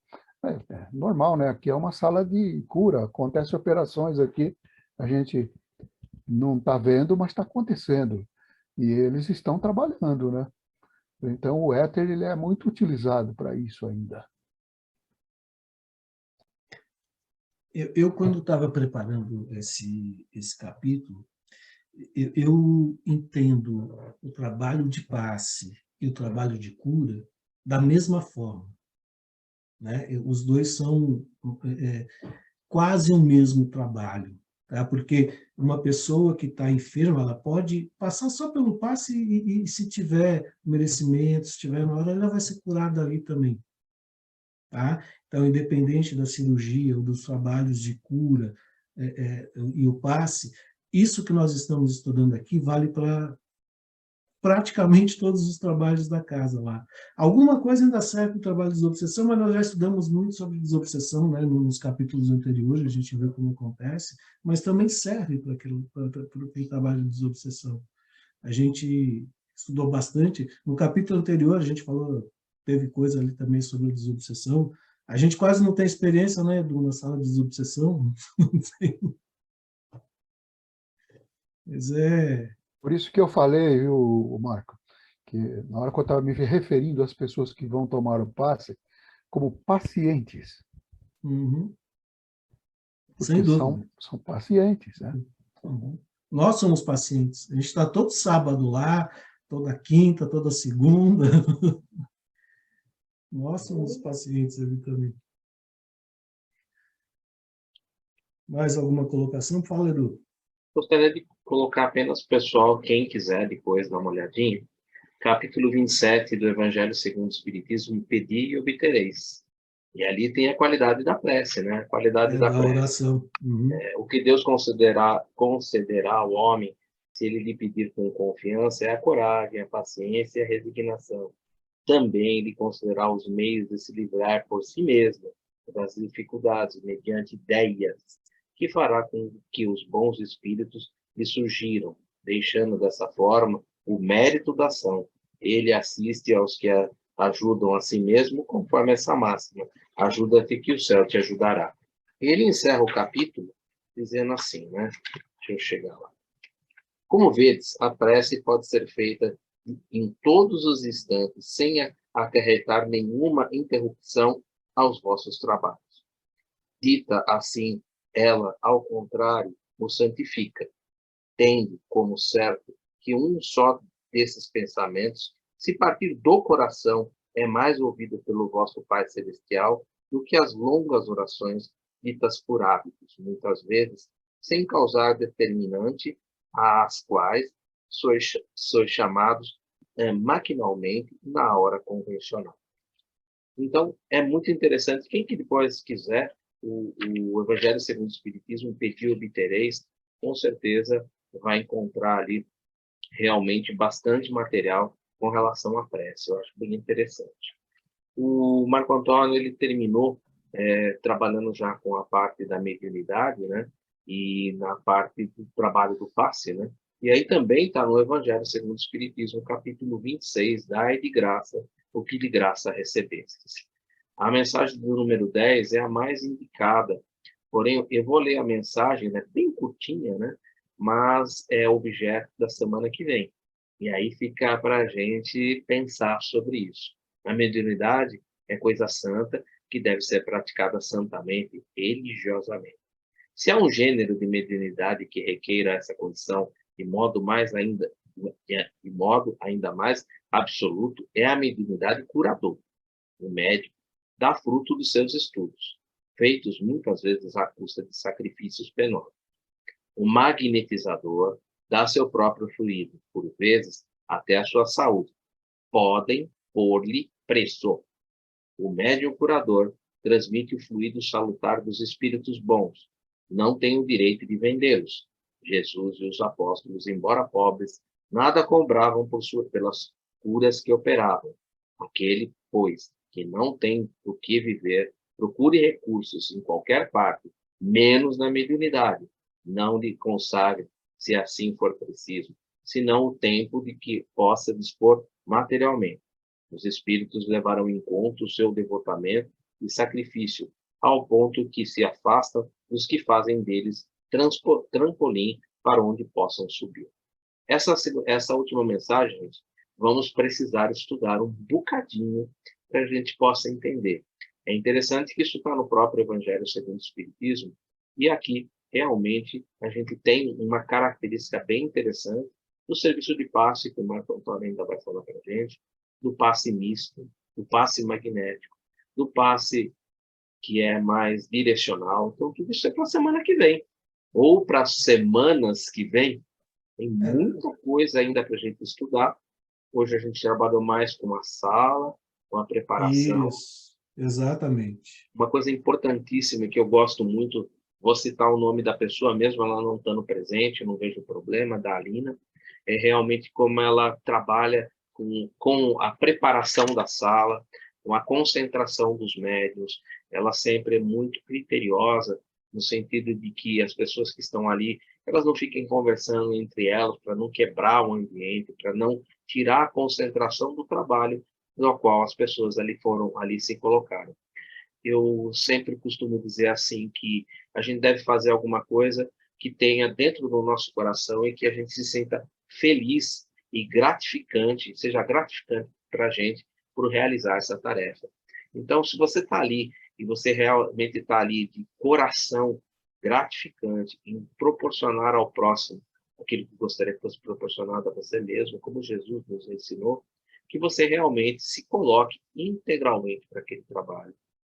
É normal, né? Aqui é uma sala de cura, acontecem operações aqui, a gente não está vendo, mas está acontecendo. E eles estão trabalhando, né? Então, o éter ele é muito utilizado para isso ainda. Eu quando estava preparando esse capítulo, eu entendo o trabalho de passe e o trabalho de cura da mesma forma, né? Os dois são quase o mesmo trabalho, tá? Porque uma pessoa que está enferma, ela pode passar só pelo passe e se tiver merecimento, se tiver na hora, ela vai ser curada ali também, tá? Então, independente da cirurgia ou dos trabalhos de cura e o passe, isso que nós estamos estudando aqui vale para praticamente todos os trabalhos da casa lá. Alguma coisa ainda serve para o trabalho de desobsessão, mas nós já estudamos muito sobre desobsessão, né, nos capítulos anteriores, a gente vê como acontece, mas também serve para aquele trabalho de desobsessão. A gente estudou bastante. No capítulo anterior, a gente falou, teve coisa ali também sobre desobsessão. A gente quase não tem experiência, né, na sala de desobsessão. Mas Por isso que eu falei, viu, Marco, que na hora que eu estava me referindo às pessoas que vão tomar o passe, como pacientes. Uhum. Porque são pacientes, né? Uhum. Nós somos pacientes. A gente está todo sábado lá, toda quinta, toda segunda. Nós somos pacientes ali também. Mais alguma colocação? Fala, Edu. Gostaria de colocar apenas o pessoal, quem quiser depois dar uma olhadinha, capítulo 27 do Evangelho segundo o Espiritismo, pedi e obtereis. E ali tem a qualidade da prece, né? A qualidade da prece. Oração. Uhum. O que Deus concederá ao homem, se ele lhe pedir com confiança, é a coragem, a paciência e a resignação. Também lhe concederá os meios de se livrar por si mesmo das dificuldades, mediante ideias, que fará com que os bons espíritos lhe surgiram, deixando dessa forma o mérito da ação. Ele assiste aos que ajudam a si mesmo, conforme essa máxima: ajuda-te que o céu te ajudará. Ele encerra o capítulo dizendo assim, né? Deixa eu chegar lá. Como vedes, a prece pode ser feita em todos os instantes, sem acarretar nenhuma interrupção aos vossos trabalhos. Dita assim, ela, ao contrário, o santifica, tendo como certo que um só desses pensamentos, se partir do coração, é mais ouvido pelo vosso Pai Celestial do que as longas orações ditas por hábitos, muitas vezes sem causar determinante, às quais sois chamados maquinalmente na hora convencional. Então, é muito interessante. Quem que depois quiser, o Evangelho segundo o Espiritismo, pedi e obtereis, com certeza vai encontrar ali realmente bastante material com relação à prece. Eu acho bem interessante. O Marco Antônio ele terminou trabalhando já com a parte da mediunidade, né? E na parte do trabalho do passe, né? E aí também está no Evangelho segundo o Espiritismo, capítulo 26, dai de graça o que de graça recebestes. A mensagem do número 10 é a mais indicada, porém eu vou ler a mensagem, né, bem curtinha, né? Mas é objeto da semana que vem. E aí fica para a gente pensar sobre isso. A mediunidade é coisa santa que deve ser praticada santamente, religiosamente. Se há um gênero de mediunidade que requeira essa condição de modo ainda mais absoluto, é a mediunidade curadora. O médico dá fruto dos seus estudos, feitos muitas vezes à custa de sacrifícios penosos. O magnetizador dá seu próprio fluido, por vezes até a sua saúde. Podem pôr-lhe preço. O médium curador transmite o fluido salutar dos espíritos bons. Não tem o direito de vendê-los. Jesus e os apóstolos, embora pobres, nada cobravam pelas curas que operavam. Aquele, pois, que não tem o que viver, procure recursos em qualquer parte, menos na mediunidade. Não lhe consagre, se assim for preciso, senão o tempo de que possa dispor materialmente. Os espíritos levaram em conta o seu devotamento e sacrifício, ao ponto que se afastam dos que fazem deles trampolim para onde possam subir. Essa última mensagem, gente, vamos precisar estudar um bocadinho para a gente possa entender. É interessante que isso está no próprio Evangelho segundo o Espiritismo, e aqui, realmente, a gente tem uma característica bem interessante do serviço de passe, que o Marco Antônio ainda vai falar para a gente, do passe misto, do passe magnético, do passe que é mais direcional. Então, tudo isso é para a semana que vem, ou para as semanas que vem. Tem muita coisa ainda para a gente estudar. Hoje a gente trabalhou mais com a sala, com a preparação. Isso, exatamente. Uma coisa importantíssima que eu gosto muito, vou citar o nome da pessoa mesmo, ela não estando presente, não vejo problema, da Alina, é realmente como ela trabalha com a preparação da sala, com a concentração dos médiuns. Ela sempre é muito criteriosa, no sentido de que as pessoas que estão ali, elas não fiquem conversando entre elas, para não quebrar o ambiente, para não tirar a concentração do trabalho no qual as pessoas ali se colocaram. Eu sempre costumo dizer assim, que a gente deve fazer alguma coisa que tenha dentro do nosso coração e que a gente se sinta feliz e gratificante, seja gratificante para a gente por realizar essa tarefa. Então, se você está ali e você realmente está ali de coração gratificante em proporcionar ao próximo aquilo que gostaria que fosse proporcionado a você mesmo, como Jesus nos ensinou, que você realmente se coloque integralmente para aquele trabalho.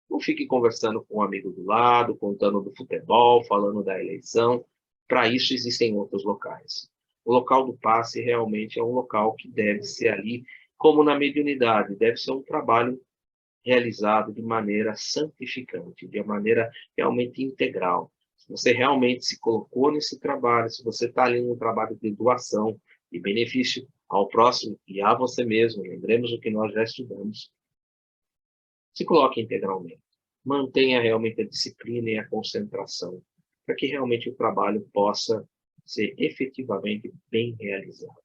Não fique conversando com um amigo do lado, contando do futebol, falando da eleição. Para isso existem outros locais. O local do passe realmente é um local que deve ser ali, como na mediunidade, deve ser um trabalho realizado de maneira santificante, de maneira realmente integral. Se você realmente se colocou nesse trabalho, se você está ali no trabalho de doação, de benefício ao próximo e a você mesmo, lembremos o que nós já estudamos, se coloque integralmente. Mantenha realmente a disciplina e a concentração, para que realmente o trabalho possa ser efetivamente bem realizado.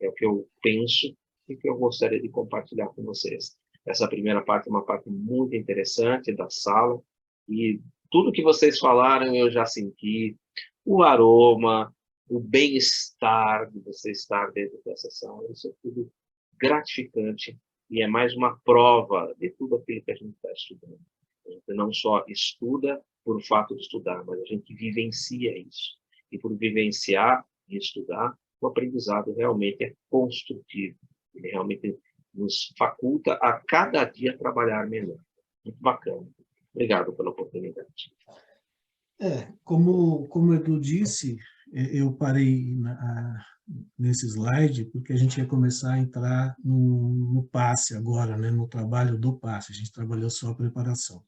É o que eu penso e que eu gostaria de compartilhar com vocês. Essa primeira parte é uma parte muito interessante da sala, e tudo que vocês falaram eu já senti, o aroma, o bem-estar de você estar dentro dessa sala, isso é tudo gratificante e é mais uma prova de tudo aquilo que a gente está estudando. A gente não só estuda por o fato de estudar, mas a gente vivencia isso. E por vivenciar e estudar, o aprendizado realmente é construtivo. Ele realmente nos faculta a cada dia trabalhar melhor. Muito bacana. Obrigado pela oportunidade. Como o Edu disse, eu parei nesse slide porque a gente ia começar a entrar no passe agora, né, no trabalho do passe. A gente trabalhou só a preparação.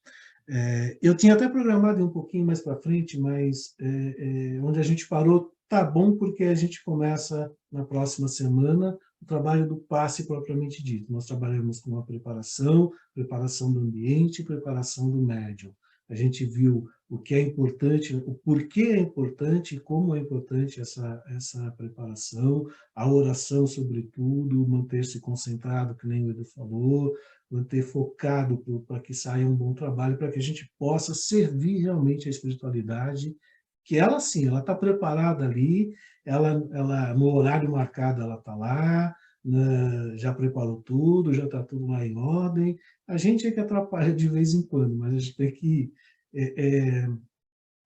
Eu tinha até programado um pouquinho mais para frente, mas onde a gente parou tá bom, porque a gente começa na próxima semana o trabalho do passe propriamente dito. Nós trabalhamos com a preparação do ambiente, preparação do médium. A gente viu o que é importante, o porquê é importante, como é importante essa preparação, a oração, sobretudo, manter-se concentrado, que nem o Edu falou, manter focado para que saia um bom trabalho, para que a gente possa servir realmente a espiritualidade, que ela sim, ela está preparada ali, ela no horário marcado ela está lá, né, já preparou tudo, já está tudo lá em ordem. A gente é que atrapalha de vez em quando, mas a gente tem que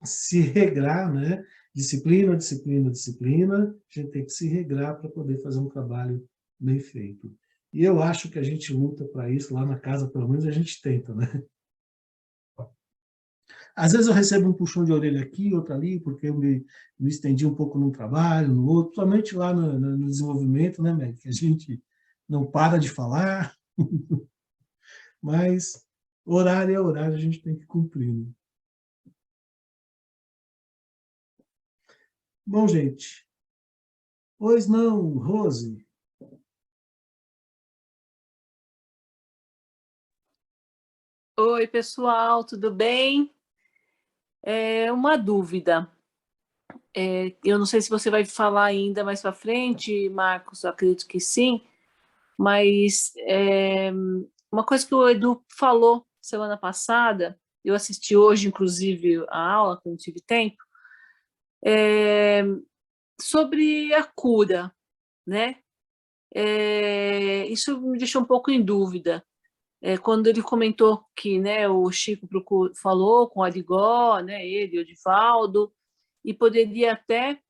se regrar, né? Disciplina, disciplina, disciplina. A gente tem que se regrar para poder fazer um trabalho bem feito. E eu acho que a gente luta para isso, lá na casa, pelo menos a gente tenta, né? Às vezes eu recebo um puxão de orelha aqui, outro ali, porque eu me estendi um pouco num trabalho, no outro, somente lá no desenvolvimento, né, Meg? Que a gente não para de falar, mas horário é horário, a gente tem que cumprir, né? Bom, gente. Pois não, Rose? Oi, pessoal, tudo bem? Uma dúvida. Eu não sei se você vai falar ainda mais para frente, Marcos, eu acredito que sim, mas uma coisa que o Edu falou semana passada, eu assisti hoje, inclusive, a aula, quando tive tempo, sobre a cura, né? Isso me deixou um pouco em dúvida. Quando ele comentou que, né, o Chico falou com o Arigó, né, ele, o Divaldo, e poderia até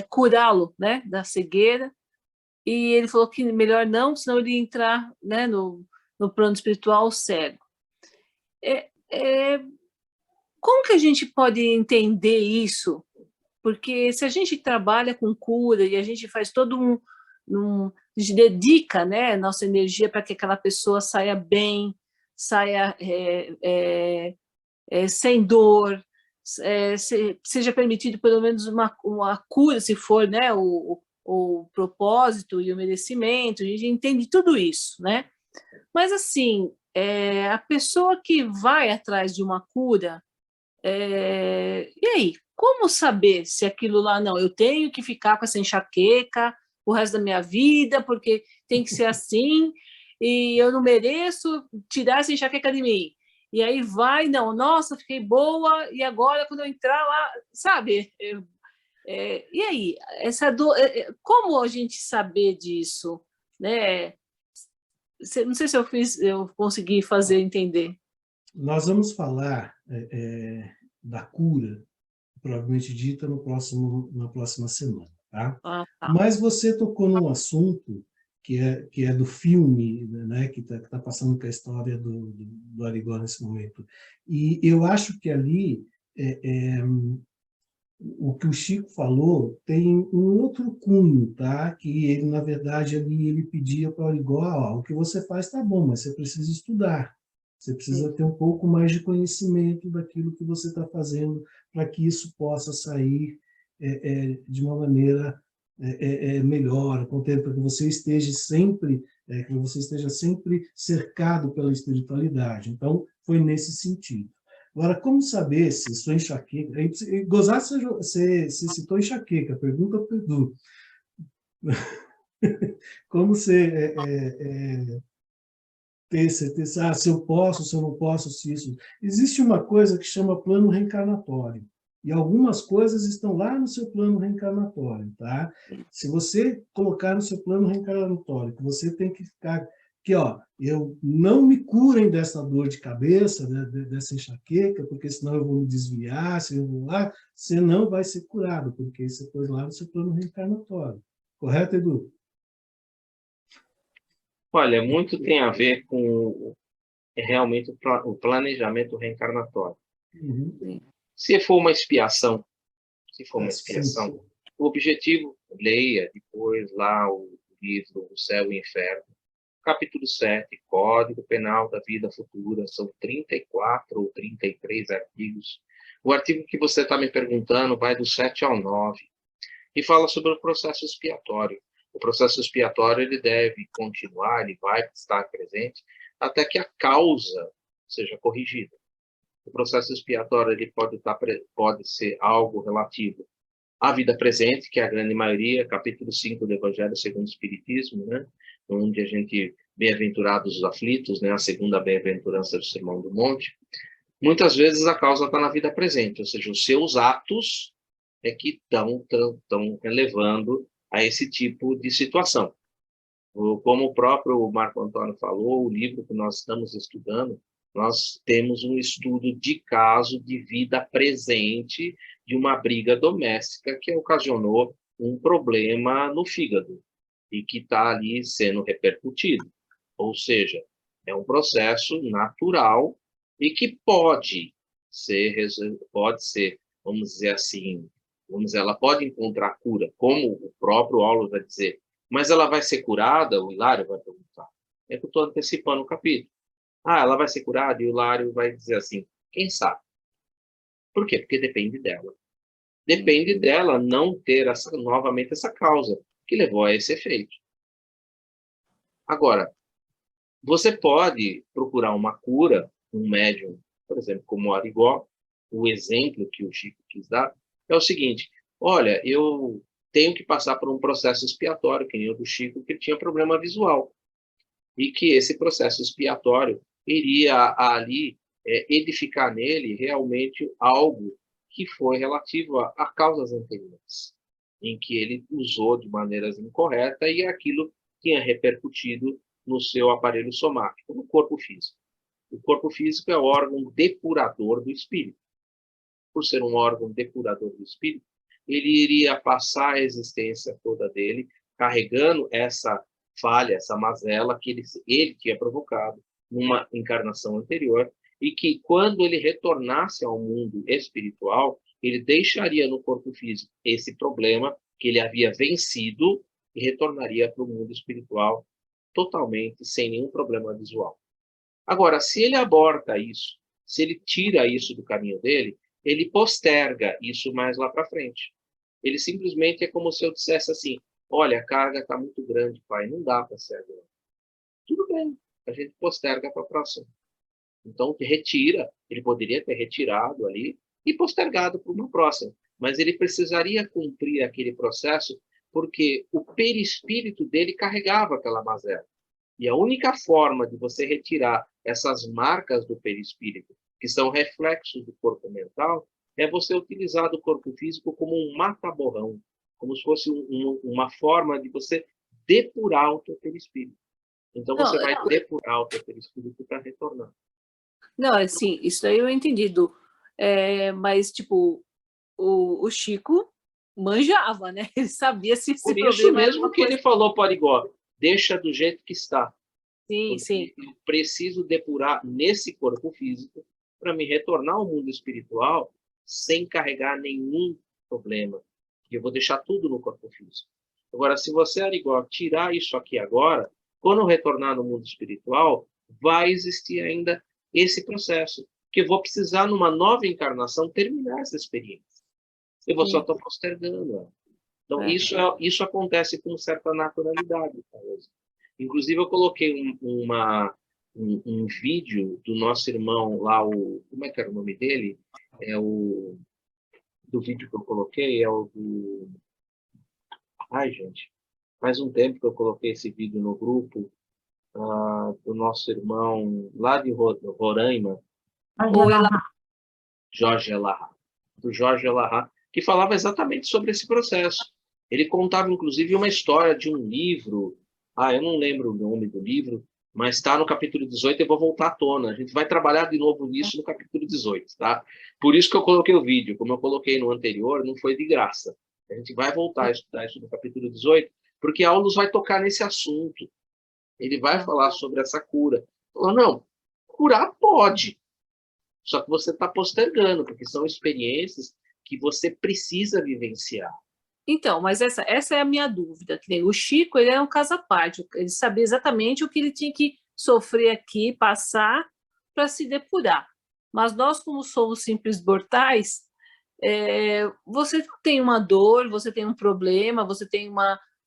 curá-lo, né, da cegueira. E ele falou que melhor não, senão ele ia entrar, né, no plano espiritual cego. Como que a gente pode entender isso? Porque se a gente trabalha com cura e a gente faz todo a gente dedica, né, nossa energia para que aquela pessoa saia bem, saia sem dor, seja permitido pelo menos uma cura, se for, né, o propósito e o merecimento, a gente entende tudo isso, né? Mas, assim, a pessoa que vai atrás de uma cura, e aí? Como saber se aquilo lá, não, eu tenho que ficar com essa enxaqueca o resto da minha vida, porque tem que ser assim, e eu não mereço tirar essa enxaqueca de mim. E aí vai, não, nossa, fiquei boa, e agora quando eu entrar lá, sabe? E aí? Como a gente saber disso? Né? Não sei se eu consegui fazer entender. Nós vamos falar da cura, provavelmente dita na próxima semana, tá? Ah, tá. Mas você tocou num assunto que é do filme, né, que tá passando com a história do Arigó nesse momento. E eu acho que ali o que o Chico falou tem um outro cunho, tá? Que ele, na verdade, ali ele pedia para o Arigó, o que você faz está bom, mas você precisa estudar. Você precisa ter um pouco mais de conhecimento daquilo que você está fazendo para que isso possa sair de uma maneira melhor, com o tempo, para que você esteja sempre cercado pela espiritualidade. Então, foi nesse sentido. Agora, como saber se sua enxaqueca... Gozar, você citou enxaqueca, pergunta para o Edu. Como você ter certeza, se eu posso, se eu não posso, se isso... Existe uma coisa que chama plano reencarnatório. E algumas coisas estão lá no seu plano reencarnatório, tá? Se você colocar no seu plano reencarnatório, que você tem que ficar... Que, eu não me curem dessa dor de cabeça, né, dessa enxaqueca, porque senão eu vou me desviar, se eu vou lá, você não vai ser curado, porque você pôs lá no seu plano reencarnatório. Correto, Edu? Olha, muito tem a ver com realmente o planejamento reencarnatório. Uhum. Se for uma expiação, Sim. o objetivo, leia depois lá o livro O Céu e o Inferno, capítulo 7, Código Penal da Vida Futura, são 34 ou 33 artigos. O artigo que você está me perguntando vai do 7 ao 9. que fala sobre o processo expiatório. O processo expiatório ele deve continuar, ele vai estar presente até que a causa seja corrigida. O processo expiatório ele pode ser algo relativo à vida presente, que é a grande maioria, capítulo 5 do Evangelho segundo o Espiritismo, né? Onde a gente, bem-aventurados os aflitos, né? A segunda bem-aventurança do Sermão do Monte. Muitas vezes a causa está na vida presente, ou seja, os seus atos é que estão elevando a esse tipo de situação. Como o próprio Marco Antônio falou, o livro que nós estamos estudando, nós temos um estudo de caso de vida presente de uma briga doméstica que ocasionou um problema no fígado e que está ali sendo repercutido. Ou seja, é um processo natural e que pode ser, vamos dizer assim, ela pode encontrar cura, como o próprio Aulo vai dizer, mas ela vai ser curada? O Hilário vai perguntar. É que eu estou antecipando o capítulo. Ela vai ser curada? E o Hilário vai dizer assim, quem sabe? Por quê? Porque depende dela. Depende dela não ter novamente essa causa que levou a esse efeito. Agora, você pode procurar uma cura, um médium, por exemplo, como o Arigó, o exemplo que o Chico quis dar, é o seguinte, olha, eu tenho que passar por um processo expiatório, que nem o do Chico, que tinha problema visual. E que esse processo expiatório iria ali edificar nele realmente algo que foi relativo a causas anteriores, em que ele usou de maneiras incorretas e aquilo tinha repercutido no seu aparelho somático, no corpo físico. O corpo físico é o órgão depurador do espírito. Por ser um órgão depurador do espírito, ele iria passar a existência toda dele carregando essa falha, essa mazela que ele tinha provocado numa encarnação anterior e que, quando ele retornasse ao mundo espiritual, ele deixaria no corpo físico esse problema que ele havia vencido e retornaria para o mundo espiritual totalmente sem nenhum problema visual. Agora, se ele aborta isso, se ele tira isso do caminho dele, ele posterga isso mais lá para frente. Ele simplesmente é como se eu dissesse assim, olha, a carga está muito grande, pai, não dá para ser agora. Tudo bem, a gente posterga para a próxima. Então, retira, ele poderia ter retirado ali e postergado para uma próxima, mas ele precisaria cumprir aquele processo porque o perispírito dele carregava aquela mazela. E a única forma de você retirar essas marcas do perispírito, que são reflexos do corpo mental, é você utilizar do corpo físico como um mata-borrão, como se fosse uma forma de você depurar o teu perispírito. Então, você vai depurar o teu perispírito para retornar. Não, assim, isso daí eu entendi, mas, tipo, o Chico manjava, né? Ele sabia se esse problema... Por isso mesmo que ele falou para o Arigó, deixa do jeito que está. Sim, sim. Eu preciso depurar nesse corpo físico para me retornar ao mundo espiritual sem carregar nenhum problema. Eu vou deixar tudo no corpo físico. Agora, se você, Arigó, tirar isso aqui agora, quando eu retornar no mundo espiritual, vai existir ainda esse processo, que eu vou precisar, numa nova encarnação, terminar essa experiência. Eu vou só estar postergando. Então, isso acontece com certa naturalidade. Inclusive, eu coloquei um vídeo do nosso irmão lá, como é que era o nome dele? Do vídeo que eu coloquei, é o do... Ai, gente, faz um tempo que eu coloquei esse vídeo no grupo do nosso irmão lá de Roraima, Jorge Elahá, do Jorge Elahá, que falava exatamente sobre esse processo. Ele contava, inclusive, uma história de um livro, eu não lembro o nome do livro, mas está no capítulo 18, eu vou voltar à tona. A gente vai trabalhar de novo nisso no capítulo 18, tá? Por isso que eu coloquei o vídeo. Como eu coloquei no anterior, não foi de graça. A gente vai voltar a estudar isso no capítulo 18, porque Aulus vai tocar nesse assunto. Ele vai falar sobre essa cura. Falou, não, curar pode, só que você está postergando, porque são experiências que você precisa vivenciar. Então, mas essa é a minha dúvida. Que nem o Chico, ele era um caso à parte. Ele sabia exatamente o que ele tinha que sofrer aqui, passar, para se depurar. Mas nós, como somos simples mortais, você tem uma dor, você tem um problema, você tem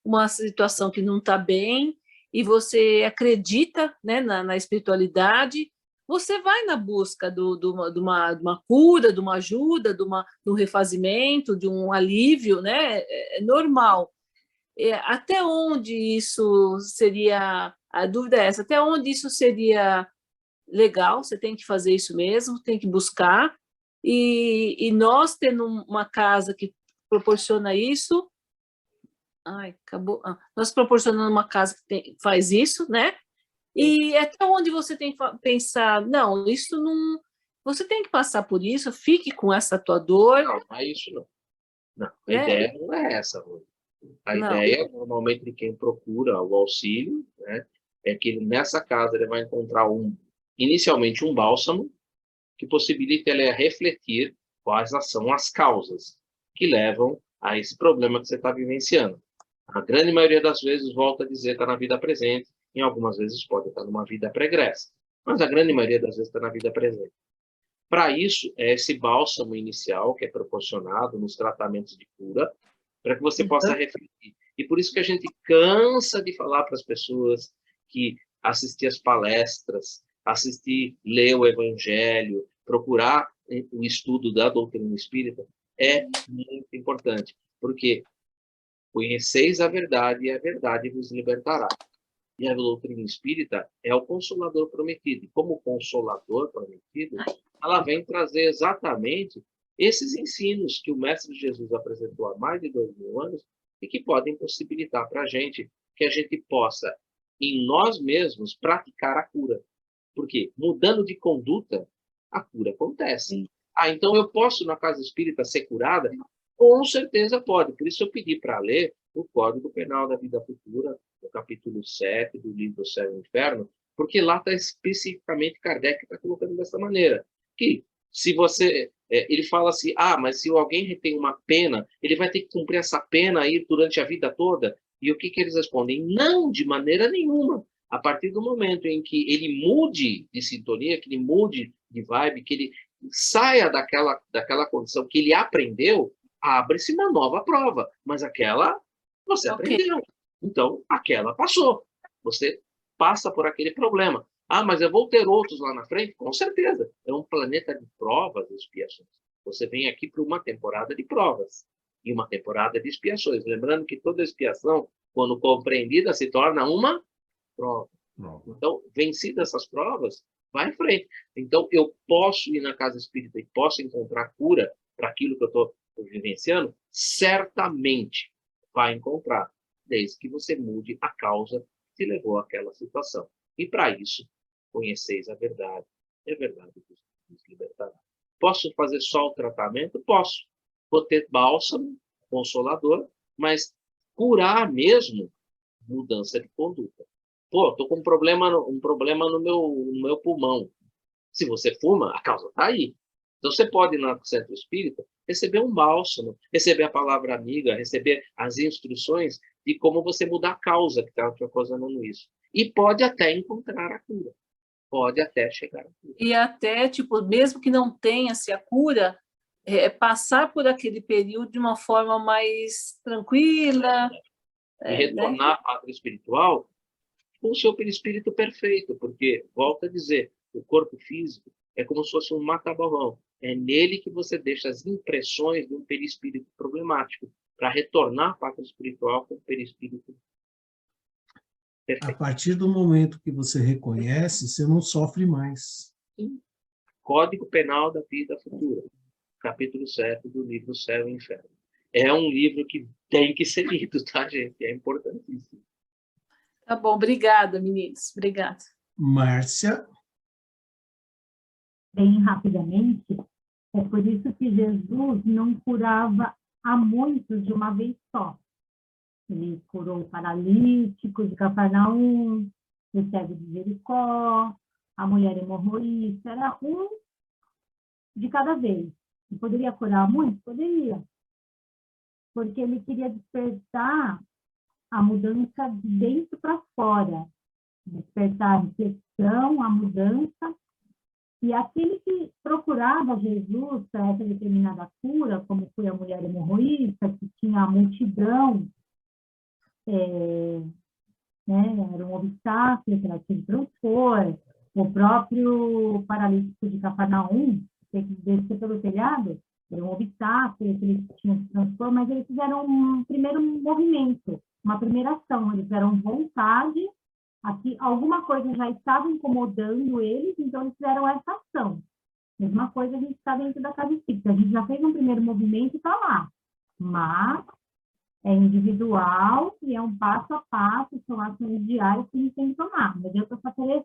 uma situação que não está bem, e você acredita, né, na espiritualidade, você vai na busca de uma cura, de uma ajuda, de um refazimento, de um alívio, né? É normal. Até onde isso seria, a dúvida é essa, até onde isso seria legal, você tem que fazer isso mesmo, tem que buscar, e nós tendo uma casa que proporciona isso, acabou, nós proporcionando uma casa que faz isso, né? E até onde você tem que pensar, não, isso não, você tem que passar por isso, fique com essa tua dor. Não é isso não. Não, a né? ideia não é essa, Rô. A Não. ideia, normalmente, de quem procura o auxílio, né, é que nessa casa ele vai encontrar inicialmente um bálsamo que possibilita ele refletir quais são as causas que levam a esse problema que você está vivenciando. A grande maioria das vezes, volta a dizer, está na vida presente, em algumas vezes pode estar numa vida pregressa, mas a grande maioria das vezes está na vida presente. Para isso, é esse bálsamo inicial que é proporcionado nos tratamentos de cura, para que você possa refletir. E por isso que a gente cansa de falar para as pessoas que assistir as palestras, ler o Evangelho, procurar o estudo da doutrina espírita, é muito importante, porque conheceis a verdade e a verdade vos libertará. E a doutrina espírita é o consolador prometido. E como consolador prometido, ela vem trazer exatamente esses ensinos que o Mestre Jesus apresentou há mais de 2000 anos e que podem possibilitar para a gente que a gente possa, em nós mesmos, praticar a cura. Porque mudando de conduta, a cura acontece. Então eu posso, na casa espírita, ser curada? Com certeza pode. Por isso eu pedi para ler o Código Penal da Vida Futura, no capítulo 7 do livro Céu e Inferno, porque lá está especificamente Kardec está colocando dessa maneira, que se você... ele fala assim, mas se alguém tem uma pena, ele vai ter que cumprir essa pena aí durante a vida toda? E o que eles respondem? Não, de maneira nenhuma. A partir do momento em que ele mude de sintonia, que ele mude de vibe, que ele saia daquela condição que ele aprendeu, abre-se uma nova prova. Mas aquela você aprendeu. Então, aquela passou. Você passa por aquele problema. Mas eu vou ter outros lá na frente? Com certeza. É um planeta de provas e expiações. Você vem aqui para uma temporada de provas e uma temporada de expiações. Lembrando que toda expiação, quando compreendida, se torna uma prova. Então, vencidas essas provas, vai em frente. Então, eu posso ir na casa espírita e posso encontrar cura para aquilo que eu estou vivenciando? Certamente vai encontrar, desde que você mude a causa que te levou àquela situação. E para isso, conheceis a verdade. É verdade que nos libertará. Posso fazer só o tratamento? Posso. Vou ter bálsamo, consolador, mas curar mesmo, mudança de conduta. Estou com um problema no meu pulmão. Se você fuma, a causa está aí. Então, você pode ir no centro espírita, receber um bálsamo, receber a palavra amiga, receber as instruções de como você mudar a causa que está te causando isso. E pode até encontrar a cura. Pode até chegar à cura. E até, mesmo que não tenha-se a cura, passar por aquele período de uma forma mais tranquila. E retornar à pátria espiritual com o seu perispírito perfeito, porque, volto a dizer, o corpo físico é como se fosse um mata-borrão. É nele que você deixa as impressões de um perispírito problemático, para retornar à pátria espiritual com o perispírito perfeito. A partir do momento que você reconhece, você não sofre mais. Sim. Código Penal da Vida Futura, capítulo 7 do livro Céu e Inferno. É um livro que tem que ser lido, tá, gente? É importantíssimo. Tá bom, obrigada, meninos. Obrigada. Márcia? Bem rapidamente, é por isso que Jesus não curava a muitos de uma vez só. Ele curou o paralítico de Cafarnaum, o cego de Jericó, a mulher hemorroísta, era um de cada vez. E poderia curar muitos? Poderia. Porque ele queria despertar a mudança de dentro para fora. Despertar a reflexão, a mudança, E aquele que procurava Jesus para essa determinada cura, como foi a mulher hemorroísta, que tinha a multidão, né, era um obstáculo para aquele transpor, o próprio paralítico de Cafarnaum, ter que descer pelo telhado, era um obstáculo que eles tinham que transpor, mas eles fizeram um primeiro movimento, uma primeira ação, eles deram vontade, aqui alguma coisa já estava incomodando eles, então eles fizeram essa ação. Mesma coisa a gente está dentro da casa espírita, a gente já fez um primeiro movimento e está lá, mas é individual e é um passo a passo, são ações diárias que a gente tem que tomar. Não adianta só querer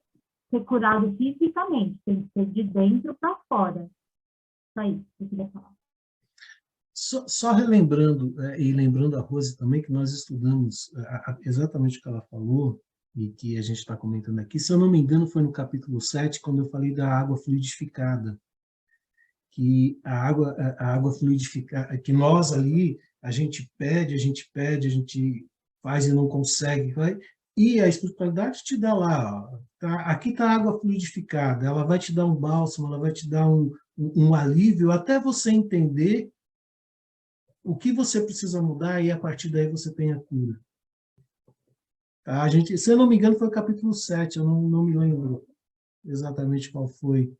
ser curado fisicamente, tem que ser de dentro para fora. Só isso que eu queria falar. Só relembrando, e lembrando a Rose também, que nós estudamos exatamente o que ela falou, e que a gente está comentando aqui, se eu não me engano, foi no capítulo 7, quando eu falei da água fluidificada, que a água fluidificada, que nós ali, a gente pede, a gente faz e não consegue, e a espiritualidade te dá lá, ó, aqui está a água fluidificada, ela vai te dar um bálsamo, ela vai te dar um alívio, até você entender o que você precisa mudar, e a partir daí você tem a cura. Tá? A gente, se eu não me engano, foi o capítulo 7, eu não me lembro exatamente qual foi,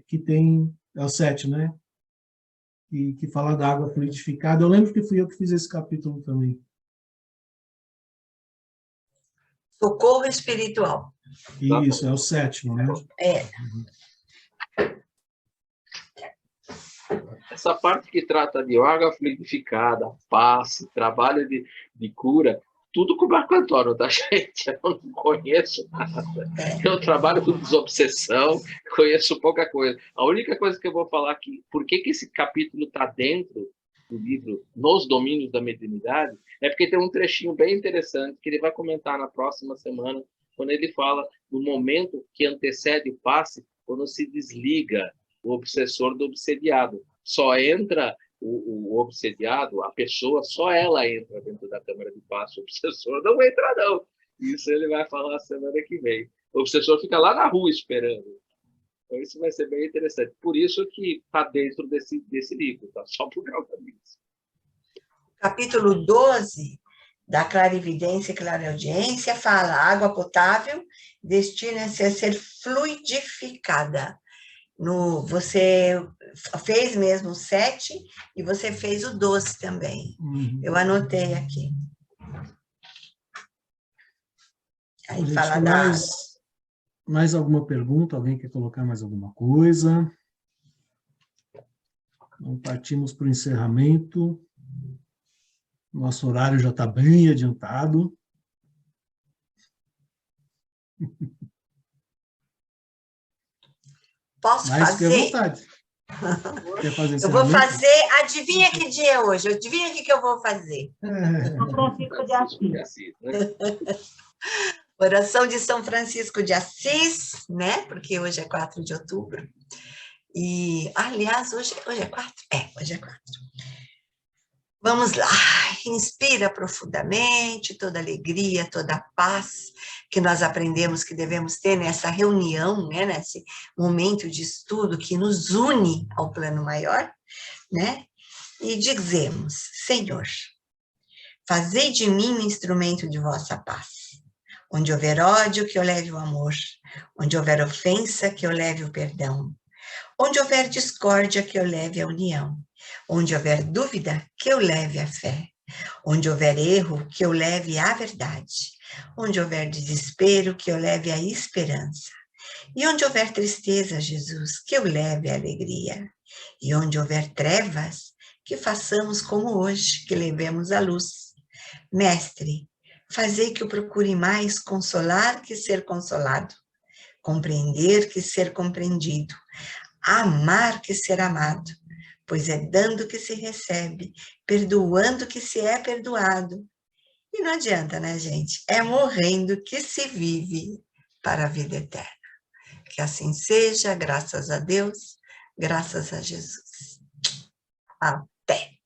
que tem, é o 7, né? Que fala da água fluidificada. Eu lembro que fui eu que fiz esse capítulo também. Socorro espiritual. Isso, é o 7º, né? Essa parte que trata de água fluidificada, passe, trabalho de cura, tudo com o Marco Antônio, tá, gente? Eu não conheço nada. Eu trabalho com desobsessão, conheço pouca coisa. A única coisa que eu vou falar aqui, por que esse capítulo está dentro do livro Nos Domínios da Mediunidade, é porque tem um trechinho bem interessante que ele vai comentar na próxima semana, quando ele fala do momento que antecede o passe, quando se desliga o obsessor do obsediado. Só entra o obsediado, a pessoa, só ela entra dentro da câmara de passe, o obsessor não entra, não. Isso ele vai falar semana que vem. O obsessor fica lá na rua esperando. Então isso vai ser bem interessante. Por isso que está dentro desse livro, tá? Só por causa disso. Capítulo 12 da Clarividência e Clareaudiência fala: água potável destina-se a ser fluidificada. Você fez mesmo o 7 e você fez o 12 também. Eu anotei aqui. Aí gente, fala da... Mais alguma pergunta? Alguém quer colocar mais alguma coisa? Então, partimos para o encerramento. Nosso horário já está bem adiantado. Posso Mas fazer? fique à vontade. Quer fazer eu vou fazer, adivinha que dia é hoje? Adivinha o que eu vou fazer? São Francisco de Assis. Oração de São Francisco de Assis, né? Porque hoje é 4 de outubro. E, aliás, hoje é 4? Hoje é 4. Vamos lá, inspira profundamente toda a alegria, toda a paz que nós aprendemos que devemos ter nessa reunião, né, nesse momento de estudo que nos une ao plano maior, né? E dizemos: Senhor, fazei de mim um instrumento de vossa paz. Onde houver ódio, que eu leve o amor. Onde houver ofensa, que eu leve o perdão. Onde houver discórdia, que eu leve a união. Onde houver dúvida, que eu leve a fé. Onde houver erro, que eu leve a verdade. Onde houver desespero, que eu leve a esperança. E onde houver tristeza, Jesus, que eu leve a alegria. E onde houver trevas, que façamos como hoje, que levemos a luz. Mestre, fazei que eu procure mais consolar que ser consolado, compreender que ser compreendido, amar que ser amado, pois é dando que se recebe, perdoando que se é perdoado. E não adianta, né, gente? É morrendo que se vive para a vida eterna. Que assim seja, graças a Deus, graças a Jesus. Até!